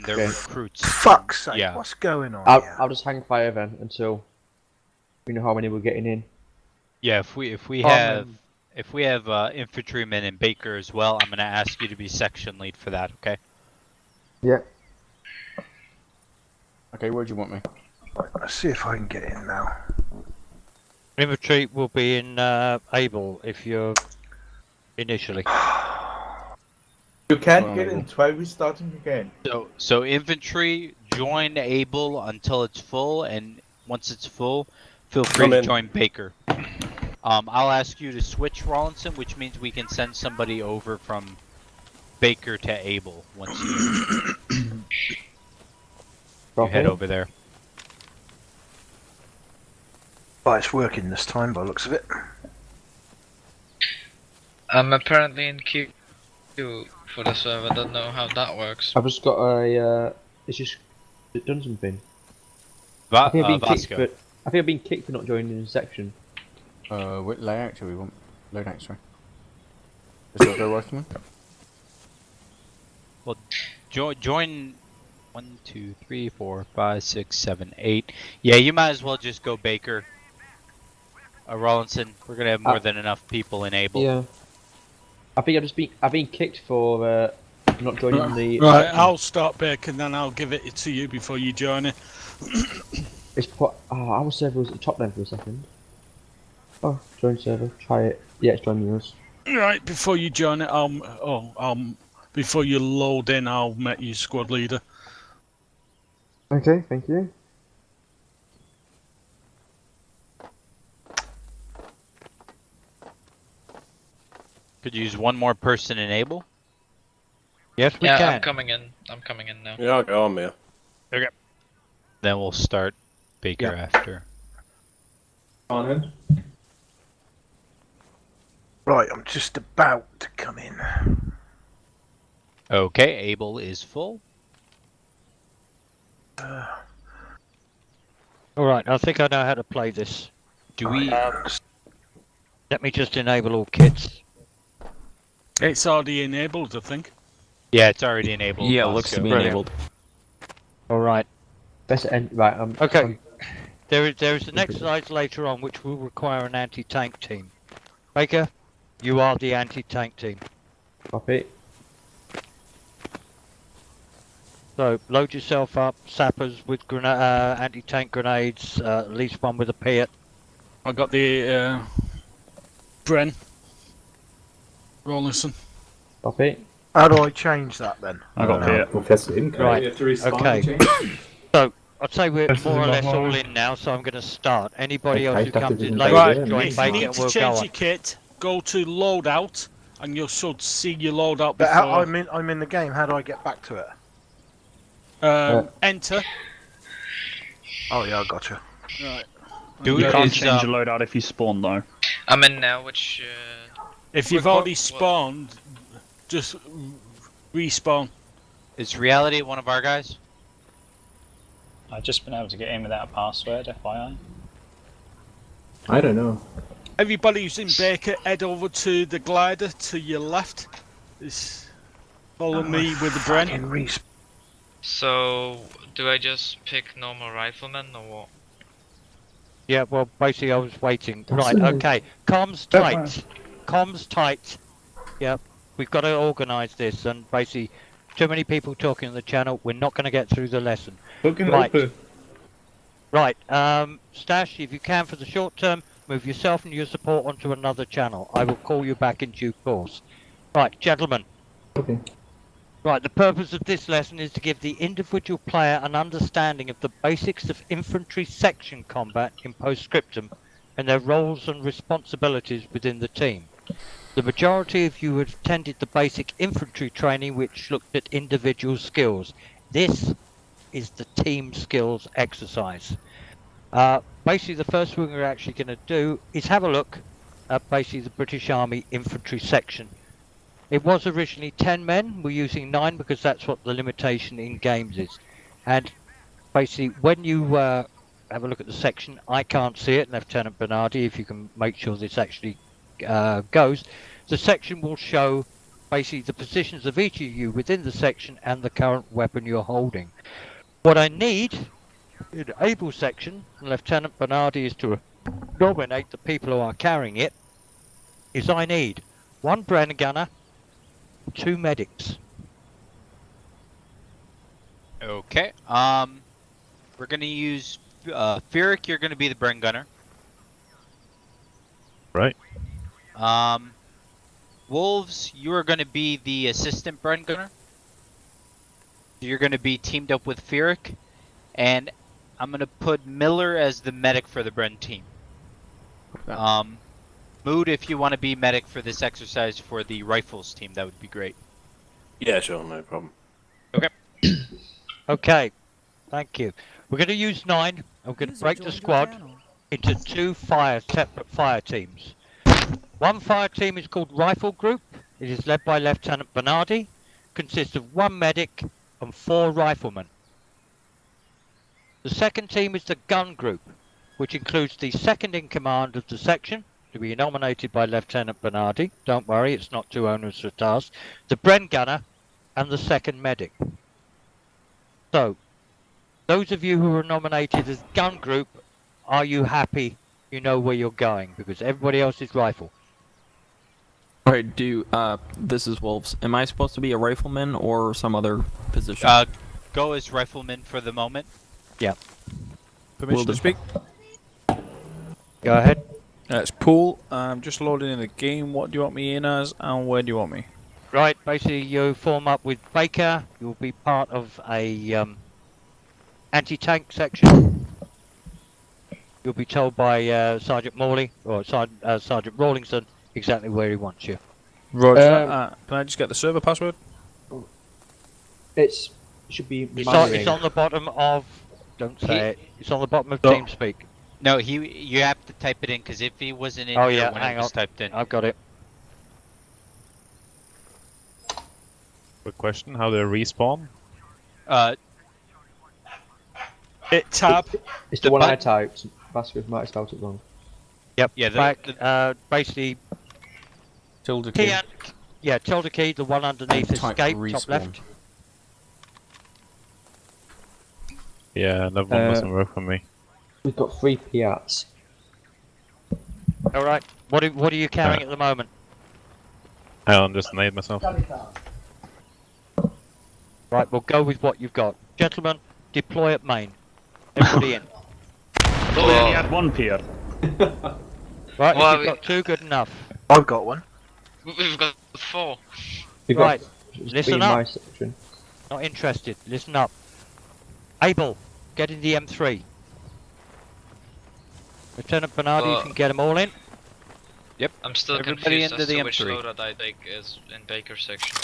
they're Okay. recruits. Fuck's sake, Yeah. what's going on here? I'll just hang fire then until we know how many we're getting in. Yeah, if we have infantrymen and Baker as well, I'm gonna ask you to be section lead for that. Okay. Yeah. Okay, where do you want me? Right, let's see if I can get in now. Infantry will be in Able if you're initially. You can't get in. Try restarting again. So infantry join Able until it's full, and once it's full, feel free to join Baker. I'll ask you to switch Rawlinson, which means we can send somebody over from Baker to Able once you head over there. But it's working this time by the looks of it. I'm apparently in queue for the server. Don't know how that works. I've just got a. It's just done something. I think I've been kicked for not joining the section. What layout do we want? Loadout, sorry. Is that go working? Well, join 1, 2, 3, 4, 5, 6, 7, 8. Yeah, you might as well just go Baker. Rawlinson, we're gonna have more than enough people in Able. Yeah. I think I've been kicked for not joining the. Right, I'll start Baker and then I'll give it to you before you join it. It's our server was at the top then for a second. Oh, join server. Try it. Yeah, it's joining yours. Right, before you join it, before you load in, I'll make you squad leader. Okay, thank you. Could use one more person in Able. Yes, we Yeah, can. I'm coming in. I'm coming in now. Yeah, I'll go on there. Okay. Then we'll start Baker after. On in. Right, I'm just about to come in. Okay, Able is full. Alright, I think I know how to play this. Do we? Let me just enable all kits. It's already enabled, I think. Yeah, it's already enabled. Yeah, it looks to be enabled. Alright. Best end. Right. Okay. There is an exercise later on which will require an anti-tank team. Baker, you are the anti-tank team. Copy. So load yourself up, sappers with anti-tank grenades, at least one with a Piat. I got the Bren Rawlinson. Copy. How do I change that then? I got Piat. Professor in. Right. You have to respawn Okay. and change. So I'd say we're more or less all in now, so I'm going to start. Anybody else who comes in later, Right, join if If you Baker need and to we'll go change on. your kit, go to loadout, and you should see your loadout But before. I'm in the game. How do I get back to it? Enter. Oh yeah, I gotcha. Right. Do And it. then- Can't change your loadout if you spawn though. I'm in now, which If you've already spawned, just respawn. Is Reality one of our guys? I've just been able to get in without a password, FYI. I don't know. Everybody who's in Baker, head over to the glider to your left. Follow me with the Bren. Fucking respawn. so do I just pick normal rifleman or what? Yeah, well, basically I was waiting. Right, okay. Comms tight. Comms tight. Yep. We've got to organise this, and basically, too many people talking on the channel. We're not going to get through the lesson. Right. Right. Stash, if you can, for the short term, move yourself and your support onto another channel. I will call you back in due course. Right, gentlemen. Okay. Right, the purpose of this lesson is to give the individual player an understanding of the basics of infantry section combat in Scriptum and their roles and responsibilities within the team. The majority of you have attended the basic infantry training which looked at individual skills. This is the team skills exercise. Basically the first thing we're actually going to do is have a look at basically the British Army infantry section. It was originally 10 men. We're using 9 because that's what the limitation in games is. And basically when you have a look at the section, I can't see it, Lieutenant Bernardi, if you can make sure this actually goes. The section will show basically the positions of each of you within the section and the current weapon you're holding. What I need in the able section, Lieutenant Bernardi is to nominate the people who are carrying it, is I need 1 Bren gunner, 2 medics. Okay. We're gonna use Firik. You're gonna be the Bren gunner. Right. Wolves, you are gonna be the assistant Bren gunner. You're gonna be teamed up with Firik, and I'm gonna put Miller as the medic for the Bren team. Mood, if you want to be medic for this exercise for the rifles team, that would be great. Yeah, sure, no problem. Okay, thank you. We're going to use 9. I'm going to break the squad into 2 separate fire teams. One fire team is called Rifle Group. It is led by Lieutenant Bernardi. Consists of 1 medic and 4 riflemen. The second team is the Gun Group, which includes the second in command of the section, to be nominated by Lieutenant Bernardi. Don't worry, it's not too onerous a task. The Bren Gunner and the second medic. So, those of you who are nominated as Gun Group, are you happy? You know where you're going, because everybody else is rifle. Alright, this is Wolves. Am I supposed to be a rifleman or some other position? Go as rifleman for the moment. Yeah. Permission to speak? Go ahead. It's Paul. I'm just loading in the game. What do you want me in as, and where do you want me? Right, basically you form up with Baker. You'll be part of a anti-tank section. You'll be told by Sergeant Morley, or Sergeant Rawlingson, exactly where he wants you. Roger. Can I just get the server password? It should be. It's on the bottom of. Don't say it. It's on the bottom of TeamSpeak. No, you have to type it in, because if he wasn't in here when hang it was on. typed in. I've got it. Quick question: how do they respawn? Hit tab. It's the one I typed. Vasquez might have spelled it wrong. Yep. Yeah. Basically. Tilde key. Tilde key. The one underneath escape, top left. Yeah, another one doesn't work for me. We've got 3 Piats. All right. What are you carrying at the moment? Hang on, just made myself. Right, we'll go with what you've got. Gentlemen, deploy at main. Everybody in. We only had 1 Pier. Right, if you've got 2, good enough. I've got 1. We've got 4. Right, listen up. My section. Not interested. Listen up. Abel, get in the M3. Lieutenant Bernardi, you can get them all in. Yep. I'm still Everybody confused into as the to which M3. loadout I take is in Baker's section.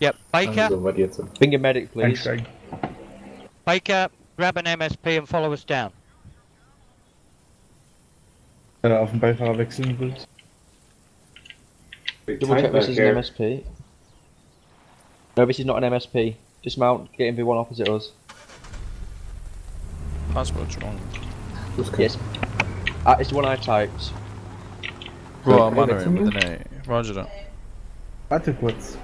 Yep, Baker. Bring a medic, please. Baker, grab an MSP and follow us down. Auf dem Beifahrer wechseln willst. Double check this is an MSP. No, this is not an MSP. Dismount, get in V1 opposite us. Password's wrong. Yes. It's the one I typed. Well, I'm honoring with an A. Roger that. Warte kurz.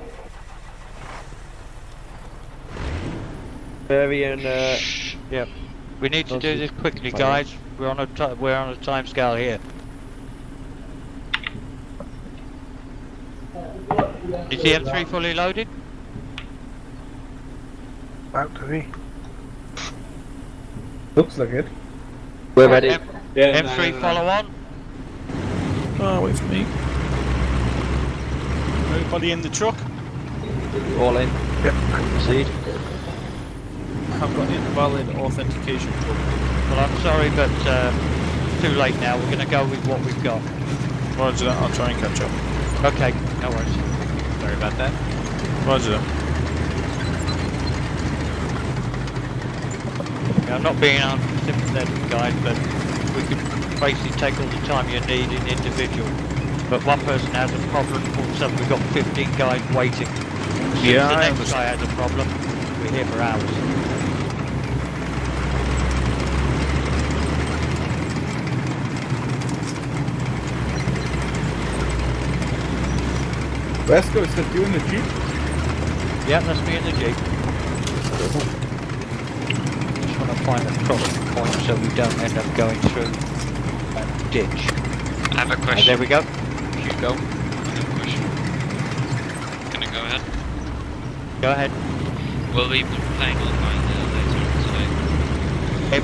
Barry and Yep. We need to do this quickly, guys. We're on a time scale here. Is the M3 fully loaded? About to be. Looks like it. We're ready. M3 follow on. Oh, wait for me. Everybody in the truck? All in. Yep. Proceed. I've got invalid authentication code. Well, I'm sorry, but too late now. We're going to go with what we've got. Roger that, I'll try and catch up. Okay, no worries. Sorry about that. Roger that. I'm not being unsympathetic, guys, but we can basically take all the time you need in individual. But one person has a problem, all of a sudden we've got 15 guys waiting. Yeah, the I next guy has a problem, we're here for hours. Vesco, is that you in the Jeep? Yeah, that's me in the Jeep. Just want to find a crossing point so we don't end up going through that ditch. I have a question. There we go. I Go. have a question. Can I go ahead? Go ahead. Will we be playing online later today?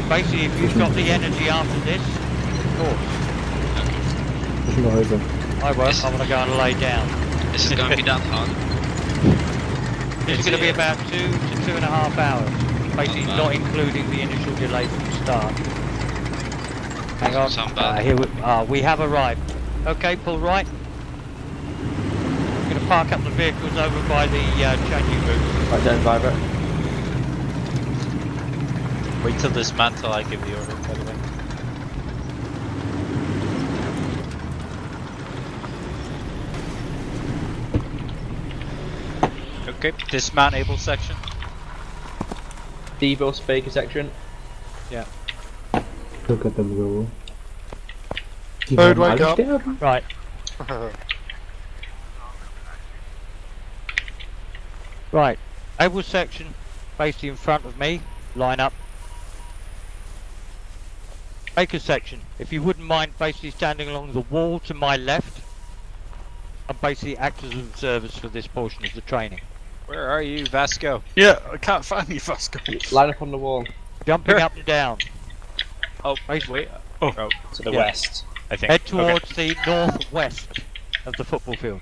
Basically, if you've got the energy after this, of course. I won't. I'm going to go and lay down. This is going to be that hard. It's going to be about 2 to 2.5 hours. Basically, not including the initial delay from the start. Hang on. Here we have arrived. Okay, pull right. I'm going to park up the vehicles over by the changing room. Right down, Vibrate. Wait till dismantle, I give the order, by the way. Okay, dismount able section. Devo Baker section. Yeah. Look at them go. Bird, wake up. Right. Right. Able section, basically in front of me. Line up. Baker section, if you wouldn't mind basically standing along the wall to my left. And basically act as observers for this portion of the training. Where are you, Vasco? Yeah, I can't find you, Vasco. Line up on the wall. Jumping up and down. Oh, wait. Oh, To the west. I think. Head towards the northwest of the football field.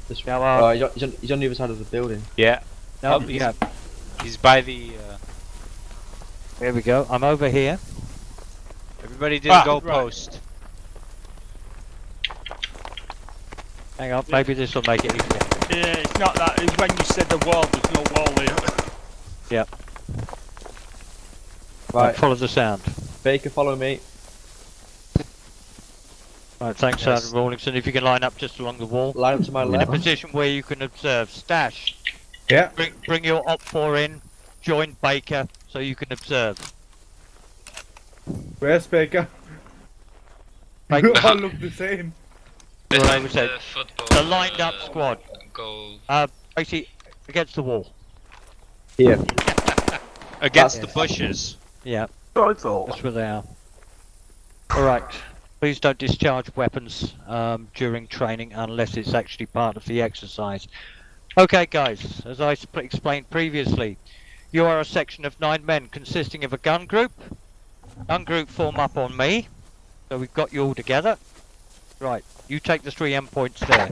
This Now, he's on the other side of the building. Yeah. No, Oh, yeah. He's by the. There we go. I'm over here. Everybody did go right. post. Hang on, maybe this will make it easier. yeah, it's not that. It's when you said the wall, there's no wall here. Yep. Right, Follow the sound. Baker, follow me. Right, thanks, Yes. Sergeant Rawlingson. If you can line up just along the wall. Line up to my In a left. position where you can observe. Stash. Yeah. Bring your Op 4 in. Join Baker so you can observe. Where's Baker? Baker. You all look the same. Behind was that? the football. The lined up squad. Goal. Basically, against the wall. Here. Against the bushes. Yeah, I thought. that's where they are. Alright. Please don't discharge weapons during training unless it's actually part of the exercise. Okay guys, as I explained previously, you are a section of 9 men consisting of a gun group. Gun group form up on me, so we've got you all together. Right, you take the 3 endpoints there.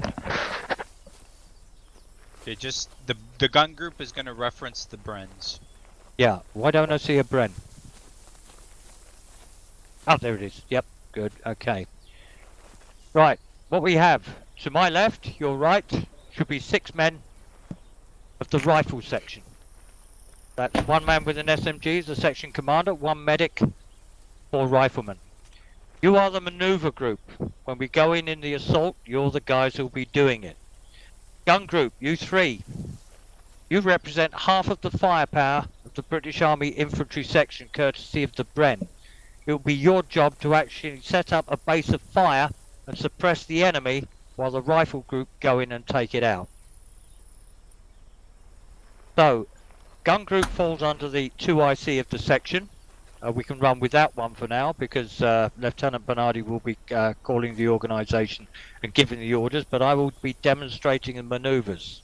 Okay, just the gun group is gonna reference the Brens. Yeah, why don't I see a Bren? Oh, there it is. Yep, good, okay. Right, what we have, to my left, your right, should be 6 men of the rifle section. That's 1 man with an SMG as the section commander, 1 medic, 4 riflemen. You are the maneuver group. When we go in the assault, you're the guys who'll be doing it. Gun group, you 3. You represent half of the firepower of the British Army infantry section courtesy of the Bren. It will be your job to actually set up a base of fire and suppress the enemy while the rifle group go in and take it out. So, gun group falls under the 2IC of the section. We can run with that one for now because Lieutenant Bernardi will be calling the organisation and giving the orders, but I will be demonstrating the manoeuvres.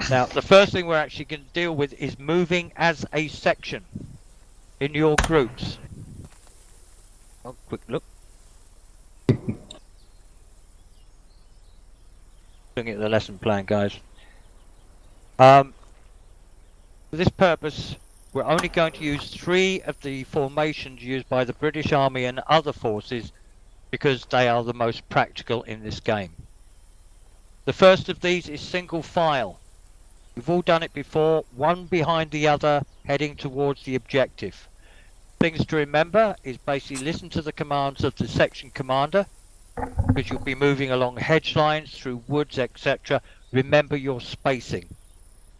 Now, the first thing we're actually going to deal with is moving as a section in your groups. Oh, quick look. Looking at the lesson plan, guys. For this purpose, we're only going to use 3 of the formations used by the British Army and other forces because they are the most practical in this game. The first of these is single file. You've all done it before, one behind the other, heading towards the objective. Things to remember is basically listen to the commands of the section commander, because you'll be moving along hedge lines, through woods, etc. Remember your spacing.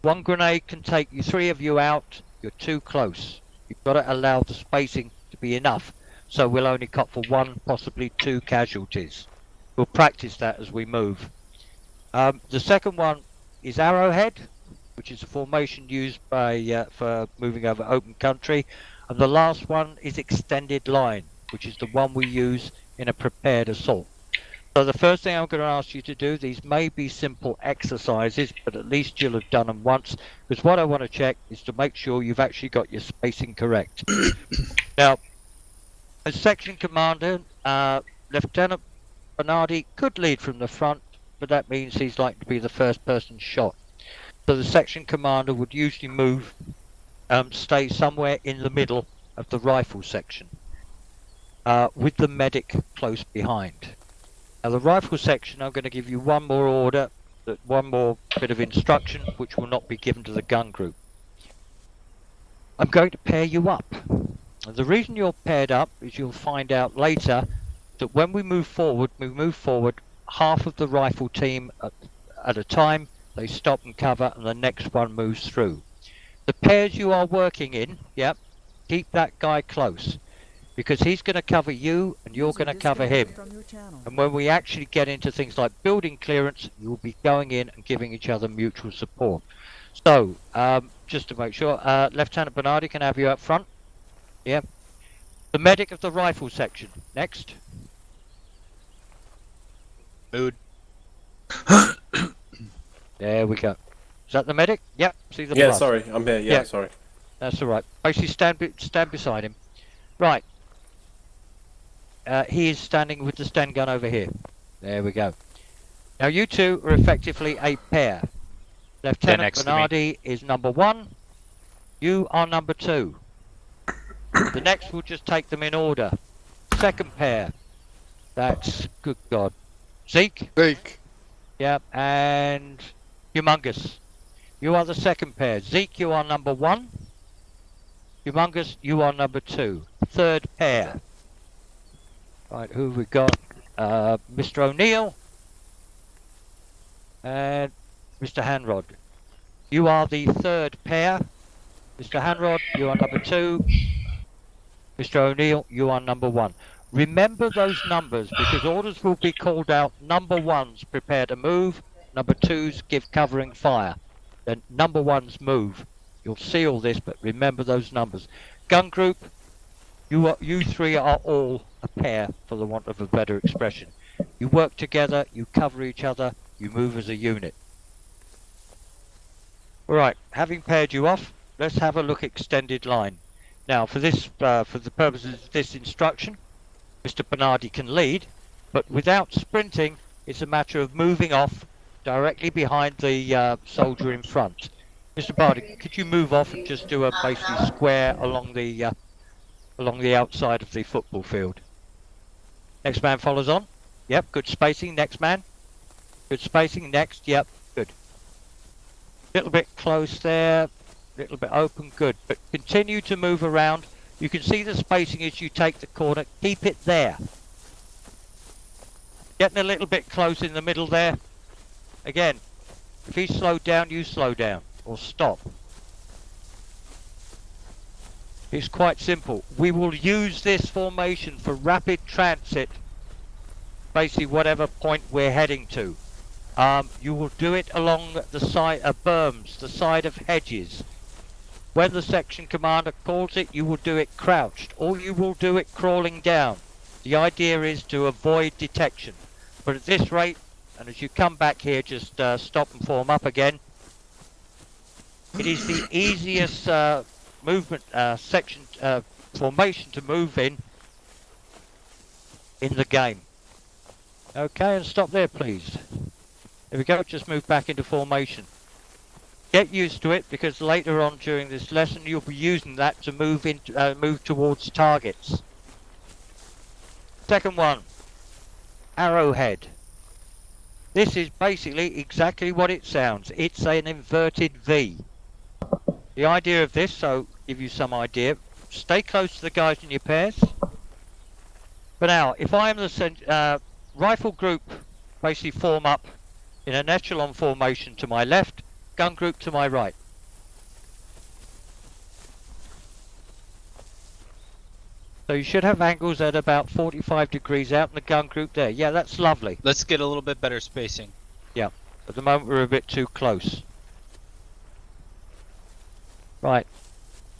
1 grenade can take you 3 of you out, you're too close. You've got to allow the spacing to be enough so we'll only cut for 1, possibly 2 casualties. We'll practice that as we move. The second one is arrowhead, which is a formation used by for moving over open country. And the last one is extended line, which is the one we use in a prepared assault. So the first thing I'm going to ask you to do, these may be simple exercises, but at least you'll have done them once, because what I want to check is to make sure you've actually got your spacing correct. Now, as section commander, Lieutenant Bernardi could lead from the front, but that means he's likely to be the first person shot. So the section commander would usually move, stay somewhere in the middle of the rifle section, with the medic close behind. Now the rifle section, I'm going to give you one more order, one more bit of instruction, which will not be given to the gun group. I'm going to pair you up. And the reason you're paired up is you'll find out later that when we move forward half of the rifle team at a time. They stop and cover, and the next one moves through. The pairs you are working in, yep, keep that guy close, because he's going to cover you and you're going to cover him. And when we actually get into things like building clearance, you'll be going in and giving each other mutual support. So, just to make sure, Lieutenant Bernardi can have you up front. Yeah. The medic of the rifle section. Next. Mood. There we go. Is that the medic? Yep. See the Yeah, blood. sorry, I'm here. Yeah, sorry. That's all right. Basically, stand beside him. Right. He is standing with the Sten gun over here. There we go. Now you two are effectively a pair. Lieutenant Bernardi is number 1. You are number 2. The next will just take them in order. Second pair. That's good God. Zeke. Yep, and Humongous. You are the second pair. Zeke, you are number 1. Humongous, you are number 2. Third pair. Right, who have we got? Mr. O'Neill and Mr. Hanrod. You are the third pair. Mr. Hanrod, you are number 2. Mr. O'Neill, you are number 1. Remember those numbers, because orders will be called out. Number 1s prepare to move, number 2s give covering fire. Then number 1s move. You'll see all this, but remember those numbers. Gun group, you 3 are all a pair, for the want of a better expression. You work together, you cover each other, you move as a unit. Alright, having paired you off, let's have a look at extended line. Now, for this, for the purposes of this instruction, Mr. Bernardi can lead, but without sprinting, it's a matter of moving off directly behind the soldier in front. Mr. Bernardi, could you move off and just do a basically square along the outside of the football field? Next man follows on. Yep, good spacing. Next man. Good spacing. Next. Yep, good. Little bit close there. Little bit open. Good. But continue to move around. You can see the spacing as you take the corner. Keep it there. Getting a little bit close in the middle there. Again, if he slowed down, you slow down. Or stop. It's quite simple. We will use this formation for rapid transit. Basically whatever point we're heading to. You will do it along the side of berms, the side of hedges. When the section commander calls it, you will do it crouched, or you will do it crawling down. The idea is to avoid detection. But at this rate, and as you come back here, just stop and form up again. It is the easiest movement section formation to move in the game. Okay, and stop there, please. There we go. Just move back into formation. Get used to it, because later on during this lesson you'll be using that to move towards targets. Second one, arrowhead. This is basically exactly what it sounds. It's an inverted V. The idea of this, so give you some idea, stay close to the guys in your pairs. But now, if I am the rifle group, basically form up in an echelon formation to my left, gun group to my right. So you should have angles at about 45 degrees out in the gun group there. Yeah, that's lovely. Let's get a little bit better spacing. Yeah, at the moment we're a bit too close. Right.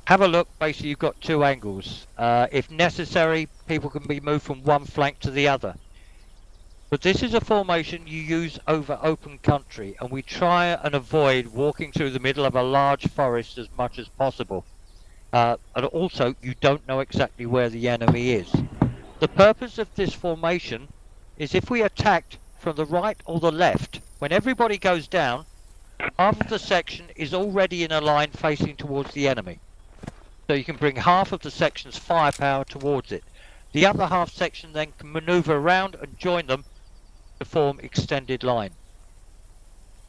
Have a look. Basically, you've got two angles. If necessary, people can be moved from one flank to the other. But this is a formation you use over open country, and we try and avoid walking through the middle of a large forest as much as possible. And also, you don't know exactly where the enemy is. The purpose of this formation is if we attacked from the right or the left, when everybody goes down, half of the section is already in a line facing towards the enemy. So you can bring half of the section's firepower towards it. The other half section then can maneuver around and join them to form extended line.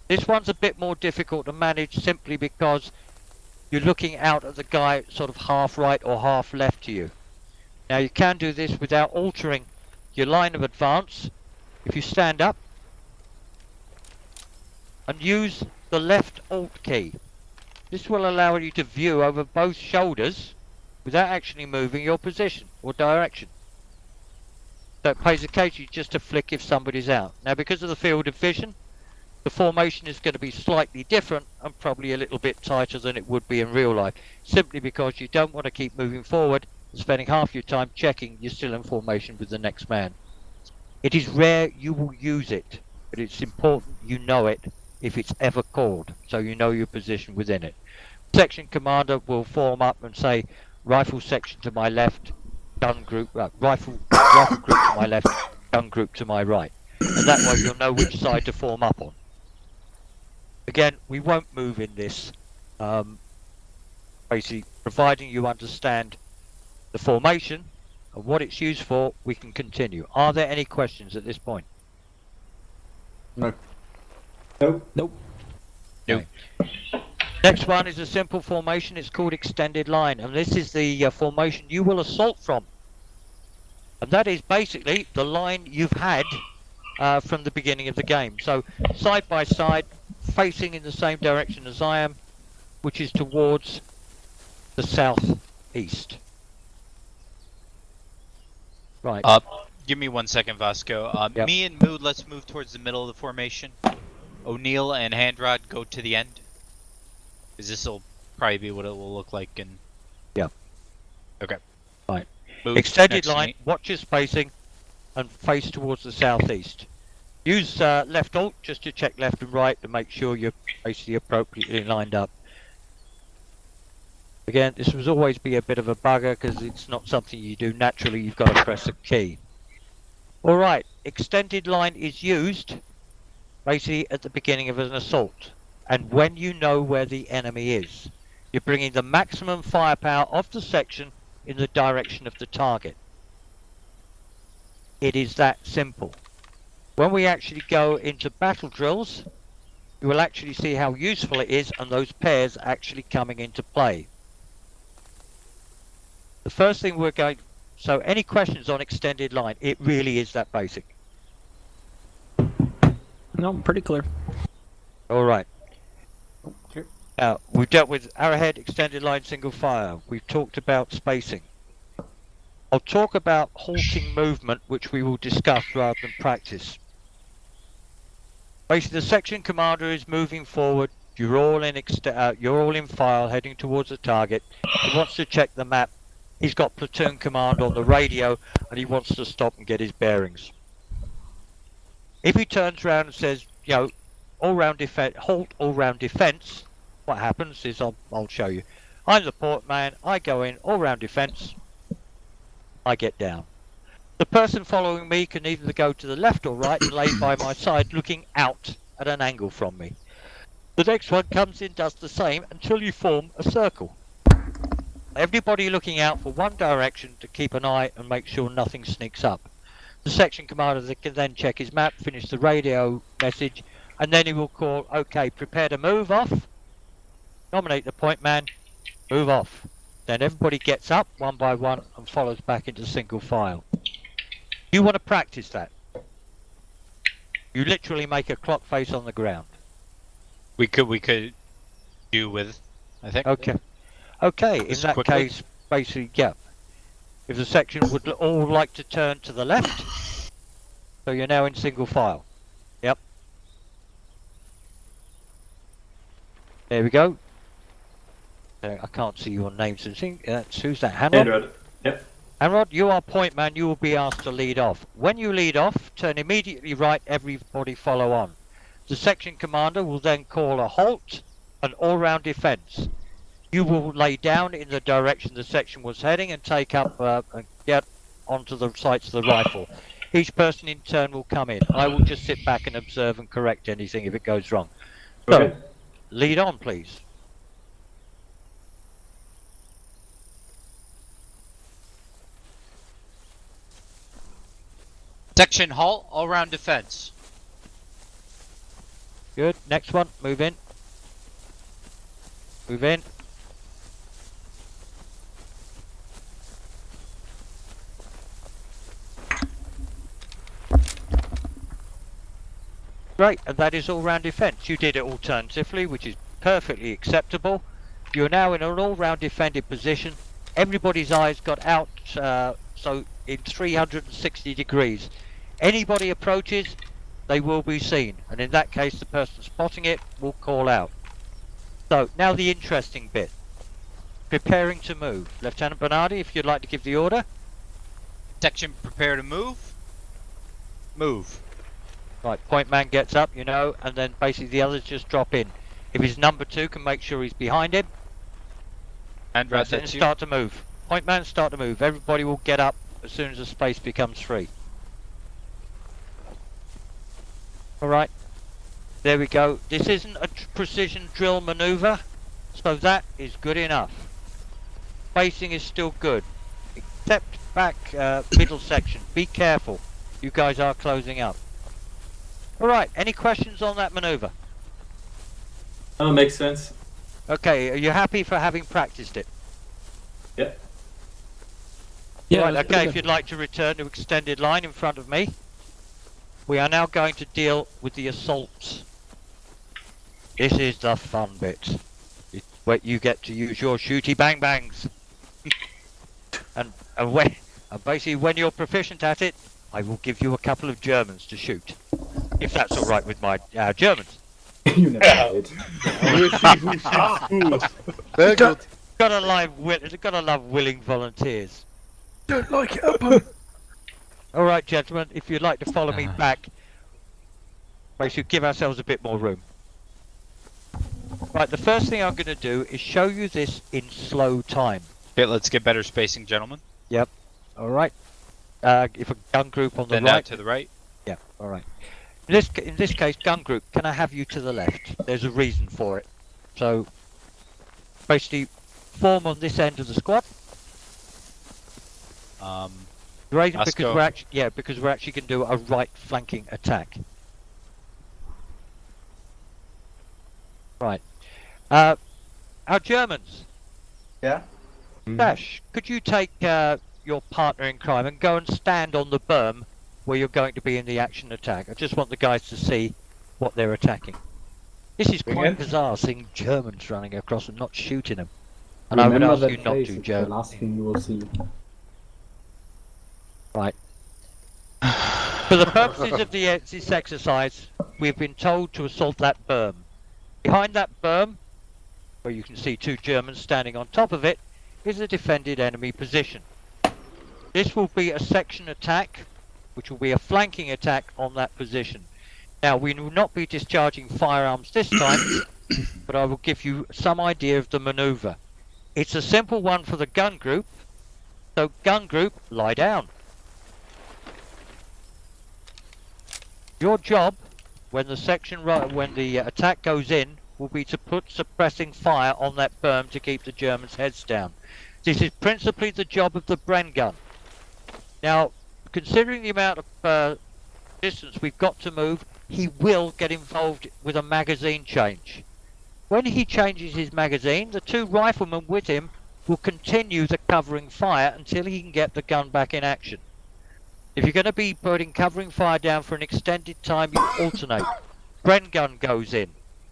This one's a bit more difficult to manage simply because you're looking out at the guy sort of half right or half left to you. Now you can do this without altering your line of advance. If you stand up and use the left Alt key, this will allow you to view over both shoulders without actually moving your position or direction. So it pays occasionally just to flick if somebody's out. Now because of the field of vision, the formation is going to be slightly different and probably a little bit tighter than it would be in real life, simply because you don't want to keep moving forward and spending half your time checking you're still in formation with the next man. It is rare you will use it, but it's important you know it if it's ever called, so you know your position within it. Section commander will form up and say, rifle section to my left, gun group, rifle group to my left, gun group to my right. And that way you'll know which side to form up on. Again, we won't move in this, basically, providing you understand the formation and what it's used for, we can continue. Are there any questions at this point? No. Nope. Nope. Okay. Next one is a simple formation. It's called extended line, and this is the formation you will assault from. And that is basically the line you've had from the beginning of the game. So side by side, facing in the same direction as I am, which is towards the southeast. Right. Give me 1 second, Vasco. Yep. Me and Mood, let's move towards the middle of the formation. O'Neill and Handrod go to the end. Because this will probably be what it will look like in... Yeah. Okay. Right. Mood, Extended line, watch your spacing, and face towards the southeast. Use left alt just to check left and right to make sure you're basically appropriately lined up. Again, this will always be a bit of a bugger because it's not something you do naturally, you've got to press a key. Alright, extended line is used basically at the beginning of an assault. And when you know where the enemy is, you're bringing the maximum firepower of the section in the direction of the target. It is that simple. When we actually go into battle drills, you will actually see how useful it is and those pairs actually coming into play. The first thing we're going... So any questions on extended line? It really is that basic. No, pretty clear. Alright. Now, we've dealt with arrowhead, extended line, single fire. We've talked about spacing. I'll talk about halting movement, which we will discuss rather than practice. Basically, the section commander is moving forward. You're all in file, heading towards the target. He wants to check the map. He's got platoon command on the radio, and he wants to stop and get his bearings. If he turns around and says, you know, all-round defense, halt all-round defense, what happens is I'll show you. I'm the port man. I go in all-round defense. I get down. The person following me can either go to the left or right and lay by my side looking out at an angle from me. The next one comes in, does the same until you form a circle. Everybody looking out for one direction to keep an eye and make sure nothing sneaks up. The section commander can then check his map, finish the radio message, and then he will call, okay, prepare to move off. Nominate the point man, move off. Then everybody gets up one by one and follows back into single file. You want to practice that. You literally make a clock face on the ground. We could do with, I think. Okay. Okay, in Just that quickly. case, basically, yeah. If the section would all like to turn to the left, so you're now in single file. Yep. There we go. I can't see your name, so who's that? Hanrod? Yep. Hanrod, you are point man. You will be asked to lead off. When you lead off, turn immediately right. Everybody follow on. The section commander will then call a halt, an all-round defence. You will lay down in the direction the section was heading and take up and get onto the sights of the rifle. Each person in turn will come in. I will just sit back and observe and correct anything if it goes wrong. Okay. So, lead on, please. Section halt, all round defense. Good. Next one. Move in. Move in. Great, and that is all-round defence. You did it alternatively, which is perfectly acceptable. You're now in an all-round defended position. Everybody's eyes got out, so in 360 degrees. Anybody approaches, they will be seen, and in that case, the person spotting it will call out. So now the interesting bit: preparing to move. Lieutenant Bernardi, if you'd like to give the order. Section prepare to move. Move. Right, point man gets up, and then basically the others just drop in. If his number 2 can make sure he's behind him, and then start to move. Point man, start to move. Everybody will get up as soon as the space becomes free. Alright, there we go. This isn't a precision drill maneuver, so that is good enough. Spacing is still good, except back middle section. Be careful, you guys are closing up. Alright, any questions on that maneuver? Oh, makes sense. Okay, are you happy for having practiced it? Yep. Yeah. Right, okay, if you'd like to return to extended line in front of me. We are now going to deal with the assaults. This is the fun bit. It's where you get to use your shooty bang bangs. and basically when you're proficient at it, I will give you a couple of Germans to shoot. If that's alright with my Germans. You never did. Very good. Gotta love willing volunteers. Don't like it, Alright, gentlemen, if you'd like to follow me back, we should give ourselves a bit more room. Right, the first thing I'm going to do is show you this in slow time. Okay, let's get better spacing, gentlemen. Yep. Alright. If a gun group on the then right. now to the right. Yeah, alright. In this case, gun group, can I have you to the left? There's a reason for it. So, basically, form on this end of the squad. Because we're actually going to do a right flanking attack. Right. Our Germans. Yeah. Dash, could you take your partner in crime and go and stand on the berm where you're going to be in the action attack? I just want the guys to see what they're attacking. This is quite bizarre, seeing Germans running across and not shooting them. And I would ask you not to, Joe. The last thing you will see. Right. For the purposes of this exercise, we've been told to assault that berm. Behind that berm, where you can see 2 Germans standing on top of it, is a defended enemy position. This will be a section attack, which will be a flanking attack on that position. Now, we will not be discharging firearms this time, but I will give you some idea of the maneuver. It's a simple one for the gun group, so gun group, lie down. Your job, when the attack goes in, will be to put suppressing fire on that berm to keep the Germans' heads down. This is principally the job of the Bren gun. Now, considering the amount of distance we've got to move, he will get involved with a magazine change. When he changes his magazine, the 2 riflemen with him will continue the covering fire until he can get the gun back in action. If you're going to be putting covering fire down for an extended time, you alternate. Bren gun goes in.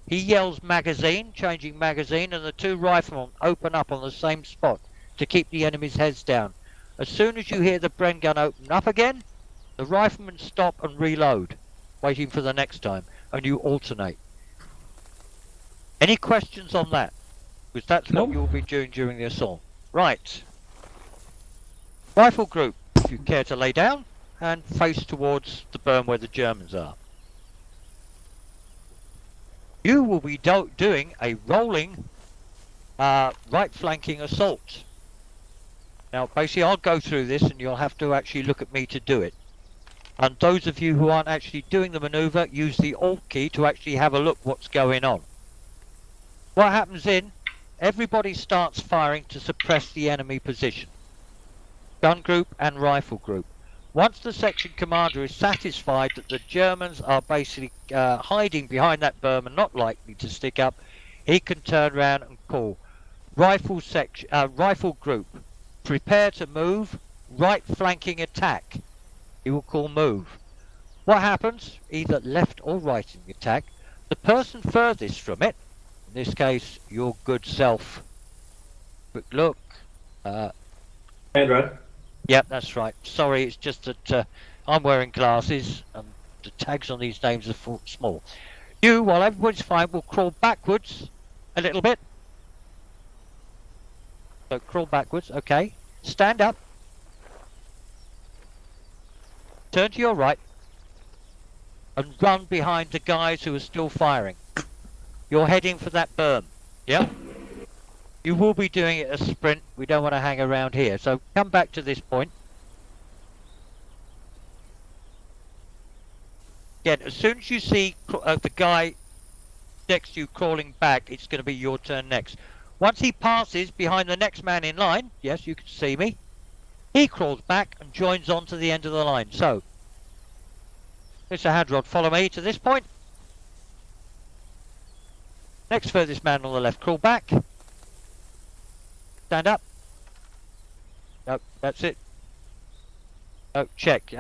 He yells magazine, changing magazine, and the 2 riflemen open up on the same spot to keep the enemy's heads down. As soon as you hear the Bren gun open up again, the riflemen stop and reload, waiting for the next time, and you alternate. Any questions on that? Because that's what you'll be doing during the assault. Right. Rifle group, if you care to lay down and face towards the berm where the Germans are. You will be doing a rolling right flanking assault. Now basically I'll go through this and you'll have to actually look at me to do it. And those of you who aren't actually doing the maneuver, use the Alt key to actually have a look what's going on. What happens in, everybody starts firing to suppress the enemy position. Gun group and rifle group. Once the section commander is satisfied that the Germans are basically hiding behind that berm and not likely to stick up, he can turn around and call rifle group, prepare to move, right flanking attack. He will call move. What happens, either left or right in the attack, the person furthest from it, in this case your good self, quick look, Andrew. Yep, that's right. Sorry, it's just that I'm wearing glasses and the tags on these names are small. You, while everybody's fine, will crawl backwards a little bit. So crawl backwards, okay. Stand up. Turn to your right. And run behind the guys who are still firing. You're heading for that berm. Yep. You will be doing it a sprint. We don't want to hang around here. So come back to this point. Again, as soon as you see the guy next to you crawling back, it's going to be your turn next. Once he passes behind the next man in line, yes, you can see me, he crawls back and joins on to the end of the line. So, Mr. Hadrod, follow me to this point. Next furthest man on the left, crawl back. Stand up. Nope, that's it. Oh, check.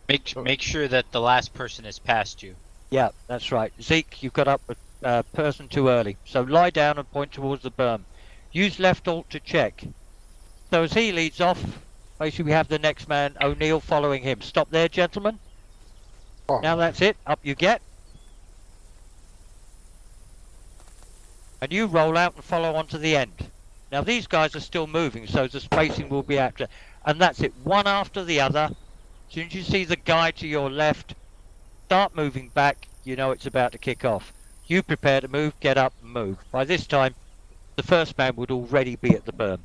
Make sure that the last person is past you. Yeah, that's right. Zeke, you got up a person too early. So lie down and point towards the berm. Use left alt to check. So as he leads off, basically we have the next man, O'Neill, following him. Stop there, gentlemen. Oh. Now that's it. Up you get. And you roll out and follow on to the end. Now these guys are still moving, so the spacing will be accurate. And that's it, one after the other. As soon as you see the guy to your left, start moving back, you know it's about to kick off. You prepare to move, get up and move. By this time, the first man would already be at the berm.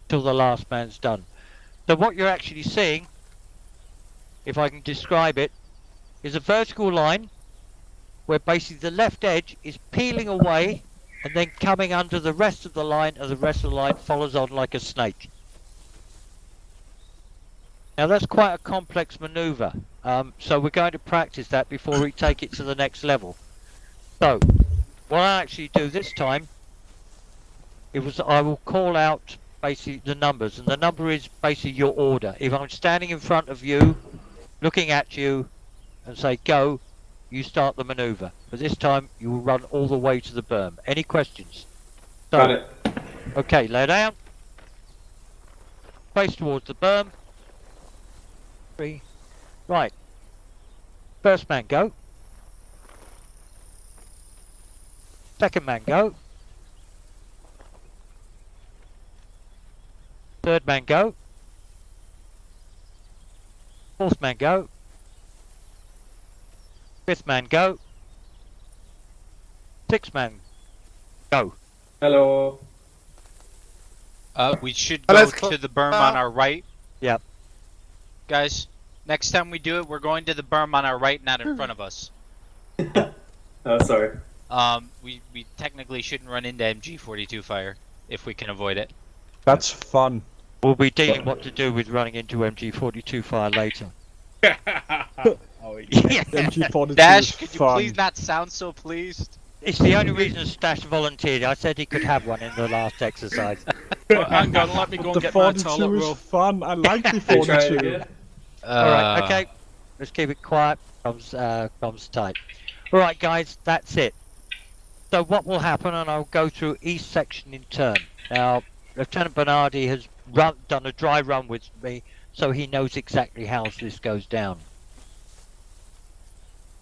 Till the last man's done. So what you're actually seeing, if I can describe it, is a vertical line where basically the left edge is peeling away and then coming under the rest of the line, and the rest of the line follows on like a snake. Now that's quite a complex maneuver, so we're going to practice that before we take it to the next level. So, what I actually do this time, I will call out basically the numbers, and the number is basically your order. If I'm standing in front of you, looking at you, and say go, you start the maneuver. But this time you will run all the way to the berm. Any questions? So, got it. Okay, lay down. Face towards the berm. 3. Right. First man go. Second man go. Third man go. Fourth man go. Fifth man go. Sixth man go. Hello. We should go to the berm on our right. Yep. Guys, next time we do it, we're going to the berm on our right, not in front of us. Oh, sorry. We technically shouldn't run into MG42 fire if we can avoid it. That's fun. We'll be dealing what to do with running into MG42 fire later. Oh, yeah. MG42 Dash, is could you fun. please not sound so pleased? It's the only reason Stash volunteered. I said he could have one in the last exercise. Well, hang on, let me go and The get my 42 toilet is roll. fun. I like the Try 42. again. Alright, okay. Let's keep it quiet. Comms tight. Alright guys, that's it. So what will happen, and I'll go through each section in turn. Now, Lieutenant Bernardi has done a dry run with me, so he knows exactly how this goes down.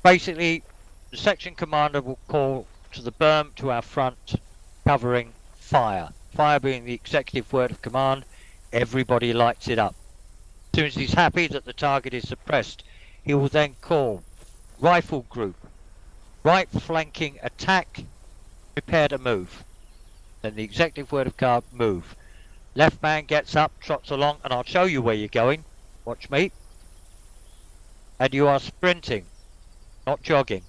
Basically, the section commander will call to the berm to our front, covering fire. Fire being the executive word of command, everybody lights it up. As soon as he's happy that the target is suppressed, he will then call rifle group, right flanking attack, prepare to move. Then the executive word of command, move. Left man gets up, trots along, and I'll show you where you're going. Watch me. And you are sprinting, not jogging.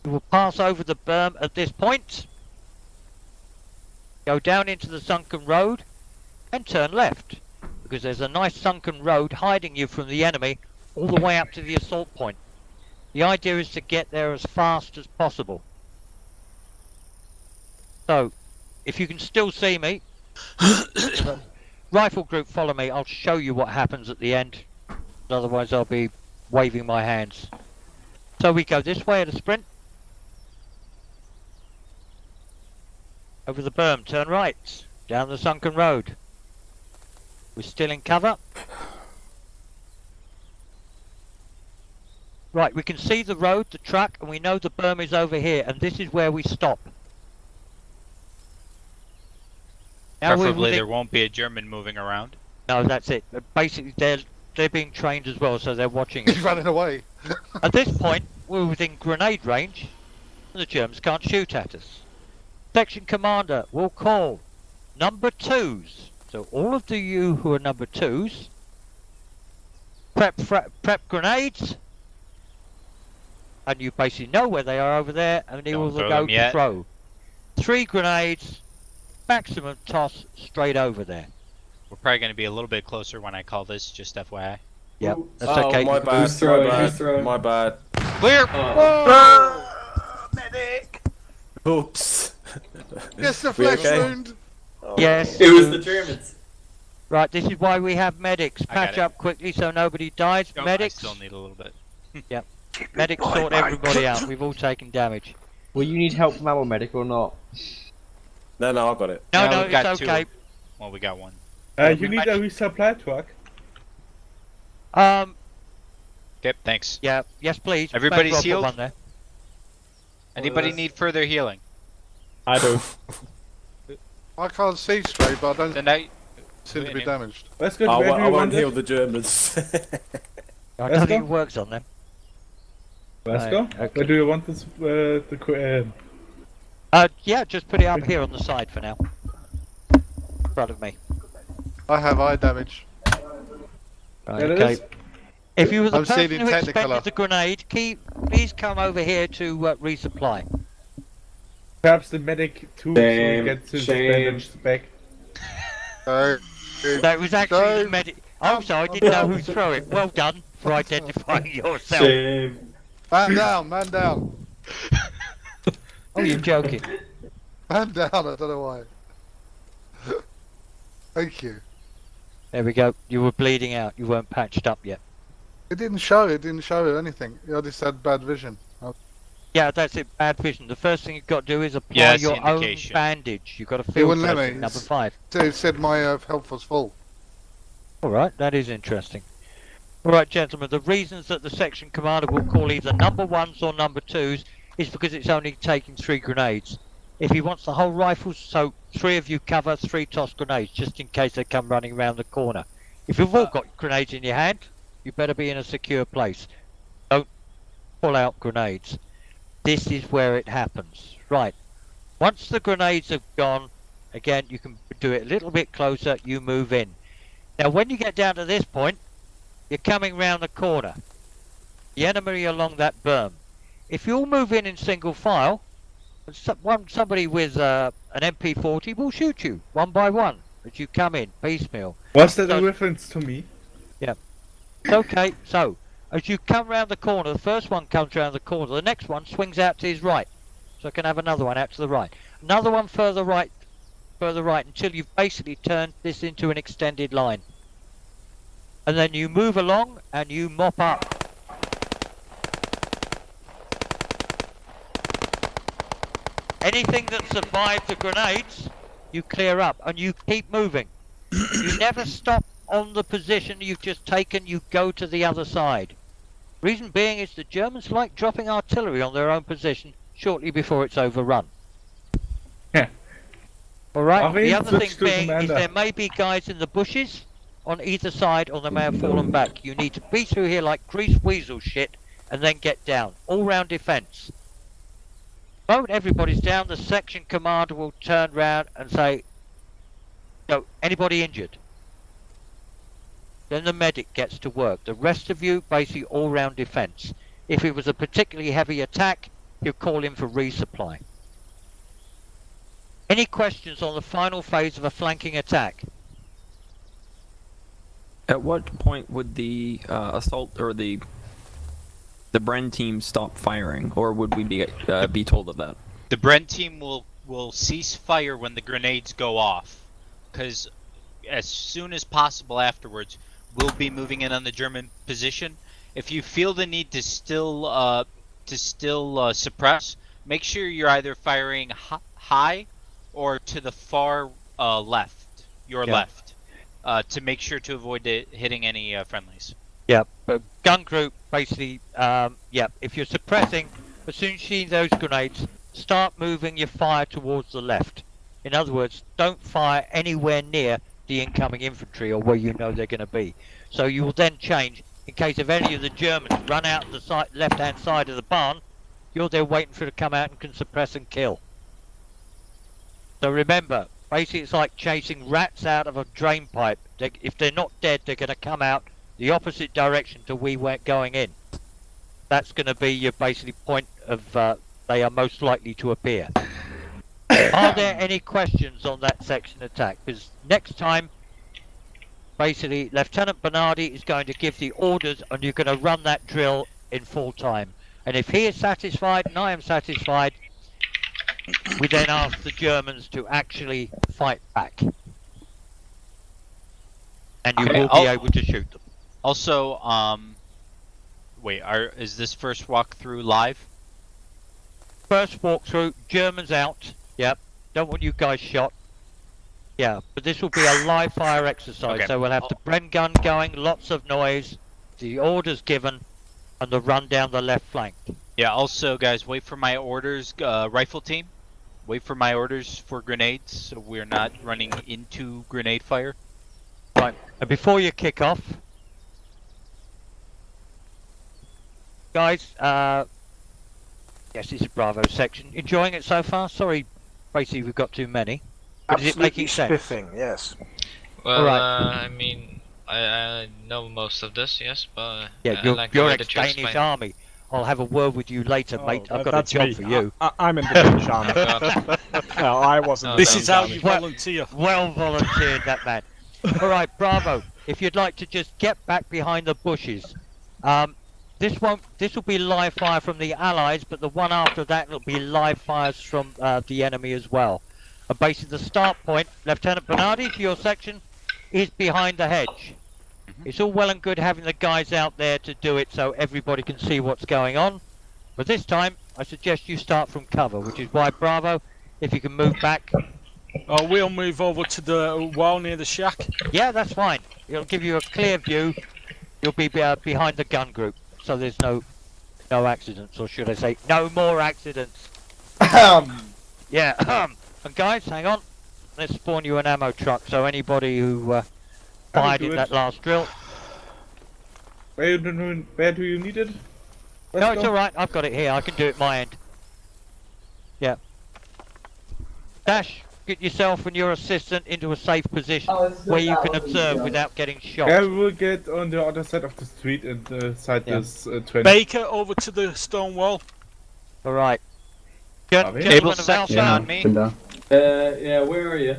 You will pass over the berm at this point, go down into the sunken road, and turn left, because there's a nice sunken road hiding you from the enemy all the way up to the assault point. The idea is to get there as fast as possible. So, if you can still see me, rifle group, follow me. I'll show you what happens at the end. Otherwise, I'll be waving my hands. So we go this way at a sprint. Over the berm, turn right. Down the sunken road. We're still in cover. Right, we can see the road, the truck, and we know the berm is over here, and this is where we stop. Now Preferably there won't be a German moving around. No, that's it. Basically, they're being trained as well, so they're watching us. He's running away. At this point, we're within grenade range, and the Germans can't shoot at us. Section commander will call number 2s. So all of you who are number 2s, prep grenades, and you basically know where they are over there, and they will go to throw. 3 grenades, maximum toss straight over there. We're probably going to be a little bit closer when I call this, just FYI. Yep, that's okay. My bad, my bad. Clear! Medic! Oops. Yes, the flesh wound! Yes. It was the Germans. Right, this is why we have medics. Patch up quickly so nobody dies. Medics. I still need a little bit. Yep. Medics sort everybody out. We've all taken damage. Will you need help from our medic or not? No, I've got it. No, it's okay. Well, we got one. You need a resupply truck. Okay, thanks. Yeah, yes please. Everybody's healed? One there. Anybody need further healing? I do. I can't see straight, but I don't seem to be damaged. Let's go to I won't heal the Germans. I don't think it works on them. Let's go. Okay. Where do you want this? Yeah, just put it up here on the side for now. In front of me. I have eye damage. Right, okay. If you were the person who Technicolor. expected the grenade, please come over here to resupply. Perhaps the medic too gets his damage back. That was actually the medic. Oh, so I didn't know who threw it. Well done for identifying yourself. Man down, man down. Oh, you're joking. Man down, I don't know why. Thank you. There we go. You were bleeding out. You weren't patched up yet. It didn't show anything. I just had bad vision. Yeah, that's it. Bad vision. The first thing you've got to do is apply your own bandage. You've got to field dressing, number 5. It said my health was full. Alright, that is interesting. Alright, gentlemen, the reasons that the section commander will call either number 1s or number 2s is because it's only taking 3 grenades. If he wants the whole rifle, so 3 of you cover 3 toss grenades, just in case they come running around the corner. If you've all got grenades in your hand, you better be in a secure place. Don't pull out grenades. This is where it happens. Right. Once the grenades have gone, again, you can do it a little bit closer, you move in. Now, when you get down to this point, you're coming round the corner. The enemy along that berm. If you all move in single file, somebody with an MP40 will shoot you, one by one, as you come in, piecemeal. Was that a reference to me? Yeah. Okay, so, as you come round the corner, the first one comes round the corner, the next one swings out to his right. So I can have another one out to the right. Another one further right, until you've basically turned this into an extended line. And then you move along and you mop up. Anything that survived the grenades, you clear up and you keep moving. You never stop on the position you've just taken, you go to the other side. Reason being is the Germans like dropping artillery on their own position shortly before it's overrun. Yeah. Alright, the other thing switch to being is commander. there may be guys in the bushes on either side or they may have fallen back. You need to be through here like greased weasel shit and then get down. All round defence. The moment everybody's down, the section commander will turn round and say, "No, anybody injured?" Then the medic gets to work. The rest of you basically all round defence. If it was a particularly heavy attack, you call in for resupply. Any questions on the final phase of a flanking attack? At what point would the assault or the Bren team stop firing, or would we be told of that? The Bren team will cease fire when the grenades go off, because as soon as possible afterwards, we'll be moving in on the German position. If you feel the need to still suppress, make sure you're either firing high or to the far left, left, to make sure to avoid hitting any friendlies. Yeah, but gun group basically, if you're suppressing, as soon as you see those grenades, start moving your fire towards the left. In other words, don't fire anywhere near the incoming infantry or where you know they're going to be. So you will then change, in case if any of the Germans run out the left-hand side of the barn, you're there waiting for it to come out and can suppress and kill. So remember, basically it's like chasing rats out of a drain pipe. If they're not dead, they're going to come out the opposite direction to we weren't going in. That's going to be your basically point of they are most likely to appear. Are there any questions on that section attack? Because next time, basically, Lieutenant Bernardi is going to give the orders and you're going to run that drill in full time. And if he is satisfied and I am satisfied, we then ask the Germans to actually fight back. And you will be able to shoot them. Also, wait, is this first walkthrough live? First walkthrough, Germans out. Yep. Don't want you guys shot. Yeah, but this will be a live fire exercise, Okay. so we'll have the Bren gun going, lots of noise, the orders given, and the run down the left flank. Yeah, also, guys, wait for my orders, rifle team. Wait for my orders for grenades, so we're not running into grenade fire. Right, and before you kick off, guys, yes, this is Bravo section. Enjoying it so far? Sorry, basically we've got too many. But is it making sense? Spiffing, yes. Well, Alright. I mean, I know most of this, yes, but Yeah, I you're, like the you're way that you ex-Danish explain. army. I'll have a word with you later, mate. I've got a That's job me. for you. I'm in the Danish army. No, I wasn't. This is how you you volunteer. Well volunteered, that man. Alright, Bravo. If you'd like to just get back behind the bushes. This will be live fire from the Allies, but the one after that will be live fires from the enemy as well. And basically the start point, Lieutenant Bernardi, for your section, is behind the hedge. It's all well and good having the guys out there to do it so everybody can see what's going on. But this time, I suggest you start from cover, which is why, Bravo, if you can move back. We'll move over to the wall near the shack. Yeah, that's fine. It'll give you a clear view. You'll be behind the gun group, so there's no accidents, or should I say, no more accidents. Yeah, and guys, hang on. Let's spawn you an ammo truck, so anybody who fired in that last drill. Where do you need it? No, it's alright, I've got it here, I can do it my end. Yeah. Dash, get yourself and your assistant into a safe position where you can observe without getting shot. I will get on the other side of the street and side this trench. Baker, over to the stone wall. Alright. Table section on me. Yeah, where are you?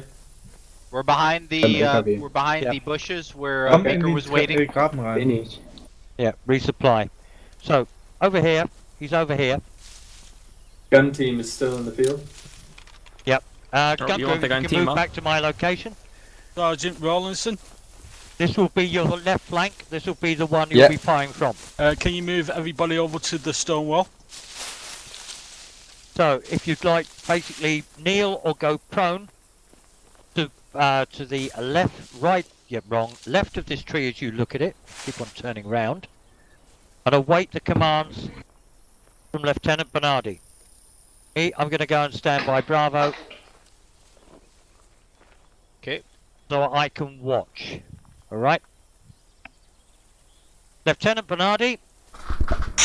We're behind the bushes where Baker was waiting. Finished. Yeah, resupply. So, over here, he's over here. Gun team is still in the field. Yep. Gun you group, want the gun you team can move up? back to my location. Sergeant Rawlinson. This will be your left flank. This will be the one you'll be firing from. Can you move everybody over to the stone wall? So, if you'd like, basically kneel or go prone, to the left, right, yeah, wrong, left of this tree as you look at it. Keep on turning round. And await the commands from Lieutenant Bernardi. Me, I'm going to go and stand by Bravo. Okay. So I can watch. Alright? Lieutenant Bernardi,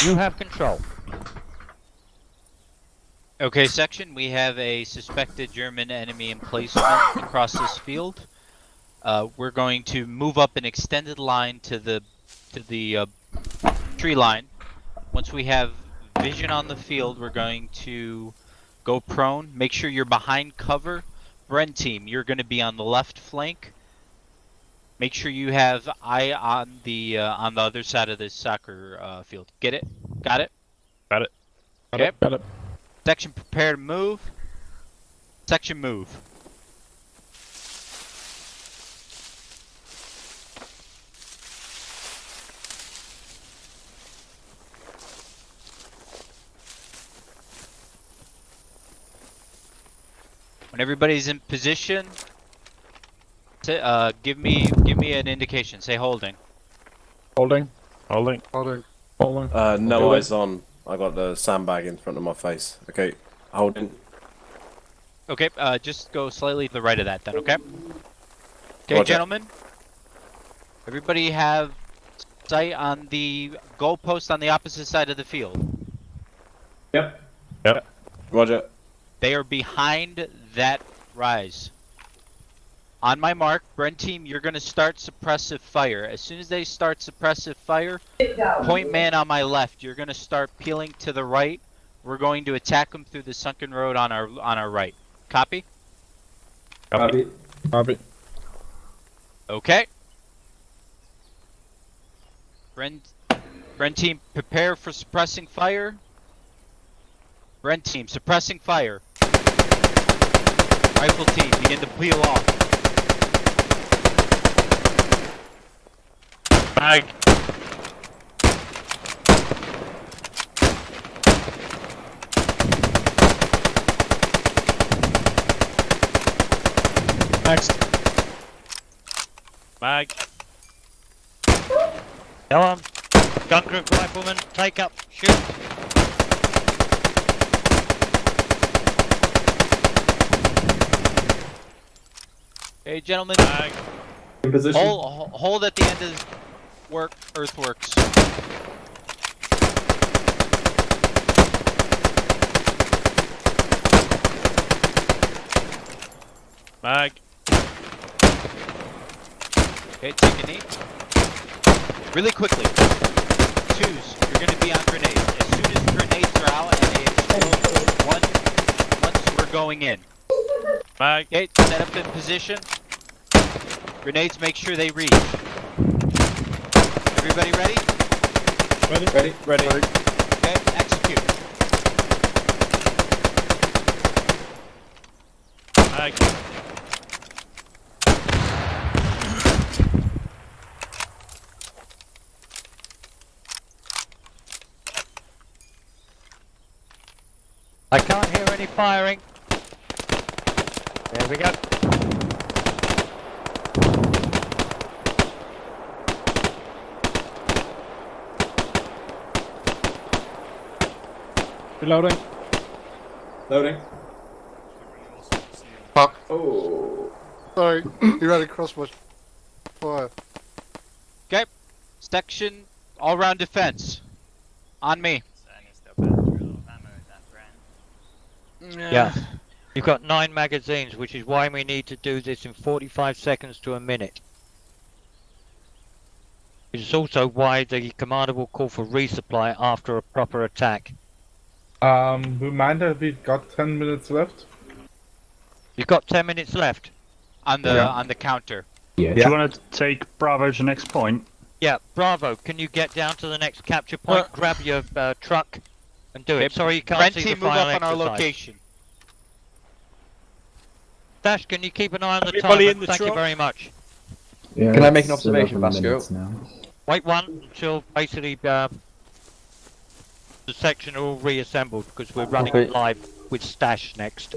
you have control. Okay, section, we have a suspected German enemy emplacement across this field. We're going to move up an extended line to the tree line. Once we have vision on the field, we're going to go prone. Make sure you're behind cover. Bren team, you're going to be on the left flank. Make sure you have eye on the other side of this soccer field. Get it? Got it? Got it. Okay. Got it. Section prepare to move. Section move. When everybody's in position, give me an indication. Say holding. Holding. Holding. Holding. Holding. No eyes on. I got the sandbag in front of my face. Okay, holding. Okay, just go slightly to the right of that then, okay? Okay, Roger. gentlemen. Everybody have sight on the goalpost on the opposite side of the field. Yep. Yep. Roger. They are behind that rise. On my mark, Bren team, you're going to start suppressive fire. As soon as they start suppressive fire, point man on my left, you're going to start peeling to the right. We're going to attack them through the sunken road on our right. Copy? Copy. Copy. Okay. Bren team, prepare for suppressing fire. Bren team, suppressing fire. Rifle team, begin to peel off. Mag. Next. Mag. Go on. Gun group rifleman, take up, shoot. Okay, gentlemen. Mag. In position. Hold at the end of earthworks. Mag. Okay, take a knee. Really quickly. Twos, you're going to be on grenades. As soon as grenades are out and they explode, once we're going in. Mag. Okay, set up in position. Grenades, make sure they reach. Everybody ready? Ready? Ready. Okay, execute. Mag. I can't hear any firing. There we go. Reloading. Loading. Fuck. Oh. Sorry, you ran across my fire. Okay, section all-round defense. On me. Yeah. You've got 9 magazines, which is why we need to do this in 45 seconds to a minute. It's also why the commander will call for resupply after a proper attack. Reminder, we've got 10 minutes left. You've got 10 minutes left. On the counter. Yeah. Do you want to take Bravo to the next point? Yeah, Bravo, can you get down to the next capture point, grab your truck, and do it? Sorry you can't see the move final up on our exercise. location. Dash, can you keep an eye on the Everybody timer? in the Thank you truck? very much. Yeah, can I make an observation, Vasco? Wait one until basically the section are all reassembled because we're running Okay. live with Stash next.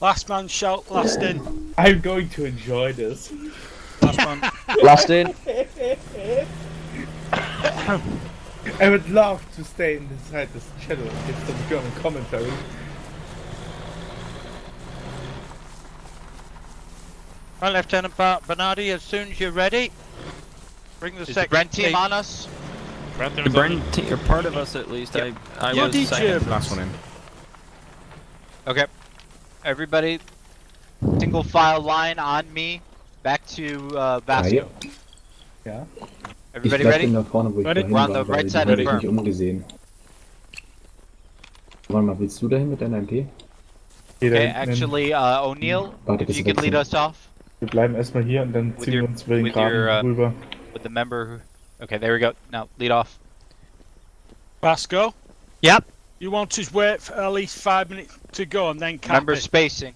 Last man shout, last in. I'm going to enjoy this. Last man. Last in. I would love to stay inside this channel and get some German commentary. Right, Lieutenant Bernardi, as soon as you're ready, bring the Is the second Brent team on us? The Brent team, or part of us at least. Yep. I was second. Last one in. Okay. Everybody, single file line on me. Back to Vasco. Ja. Everybody ready? Da vorne, wo ich Ready? vorhin We're on war, the weil right die side of hatte the ich nicht berm. umgesehen. Warte mal, willst du dahin mit deiner MP? Okay, actually, O'Neill, Warte, if bis you wir could lead wechseln. us off. Wir bleiben erstmal hier und dann With ziehen your, wir uns über den with your, Graben rüber. with the member who... Okay, there we go. Now, lead off. Vasco? Yep. You want to wait for at least 5 minutes to go and then cap Remember it. spacing.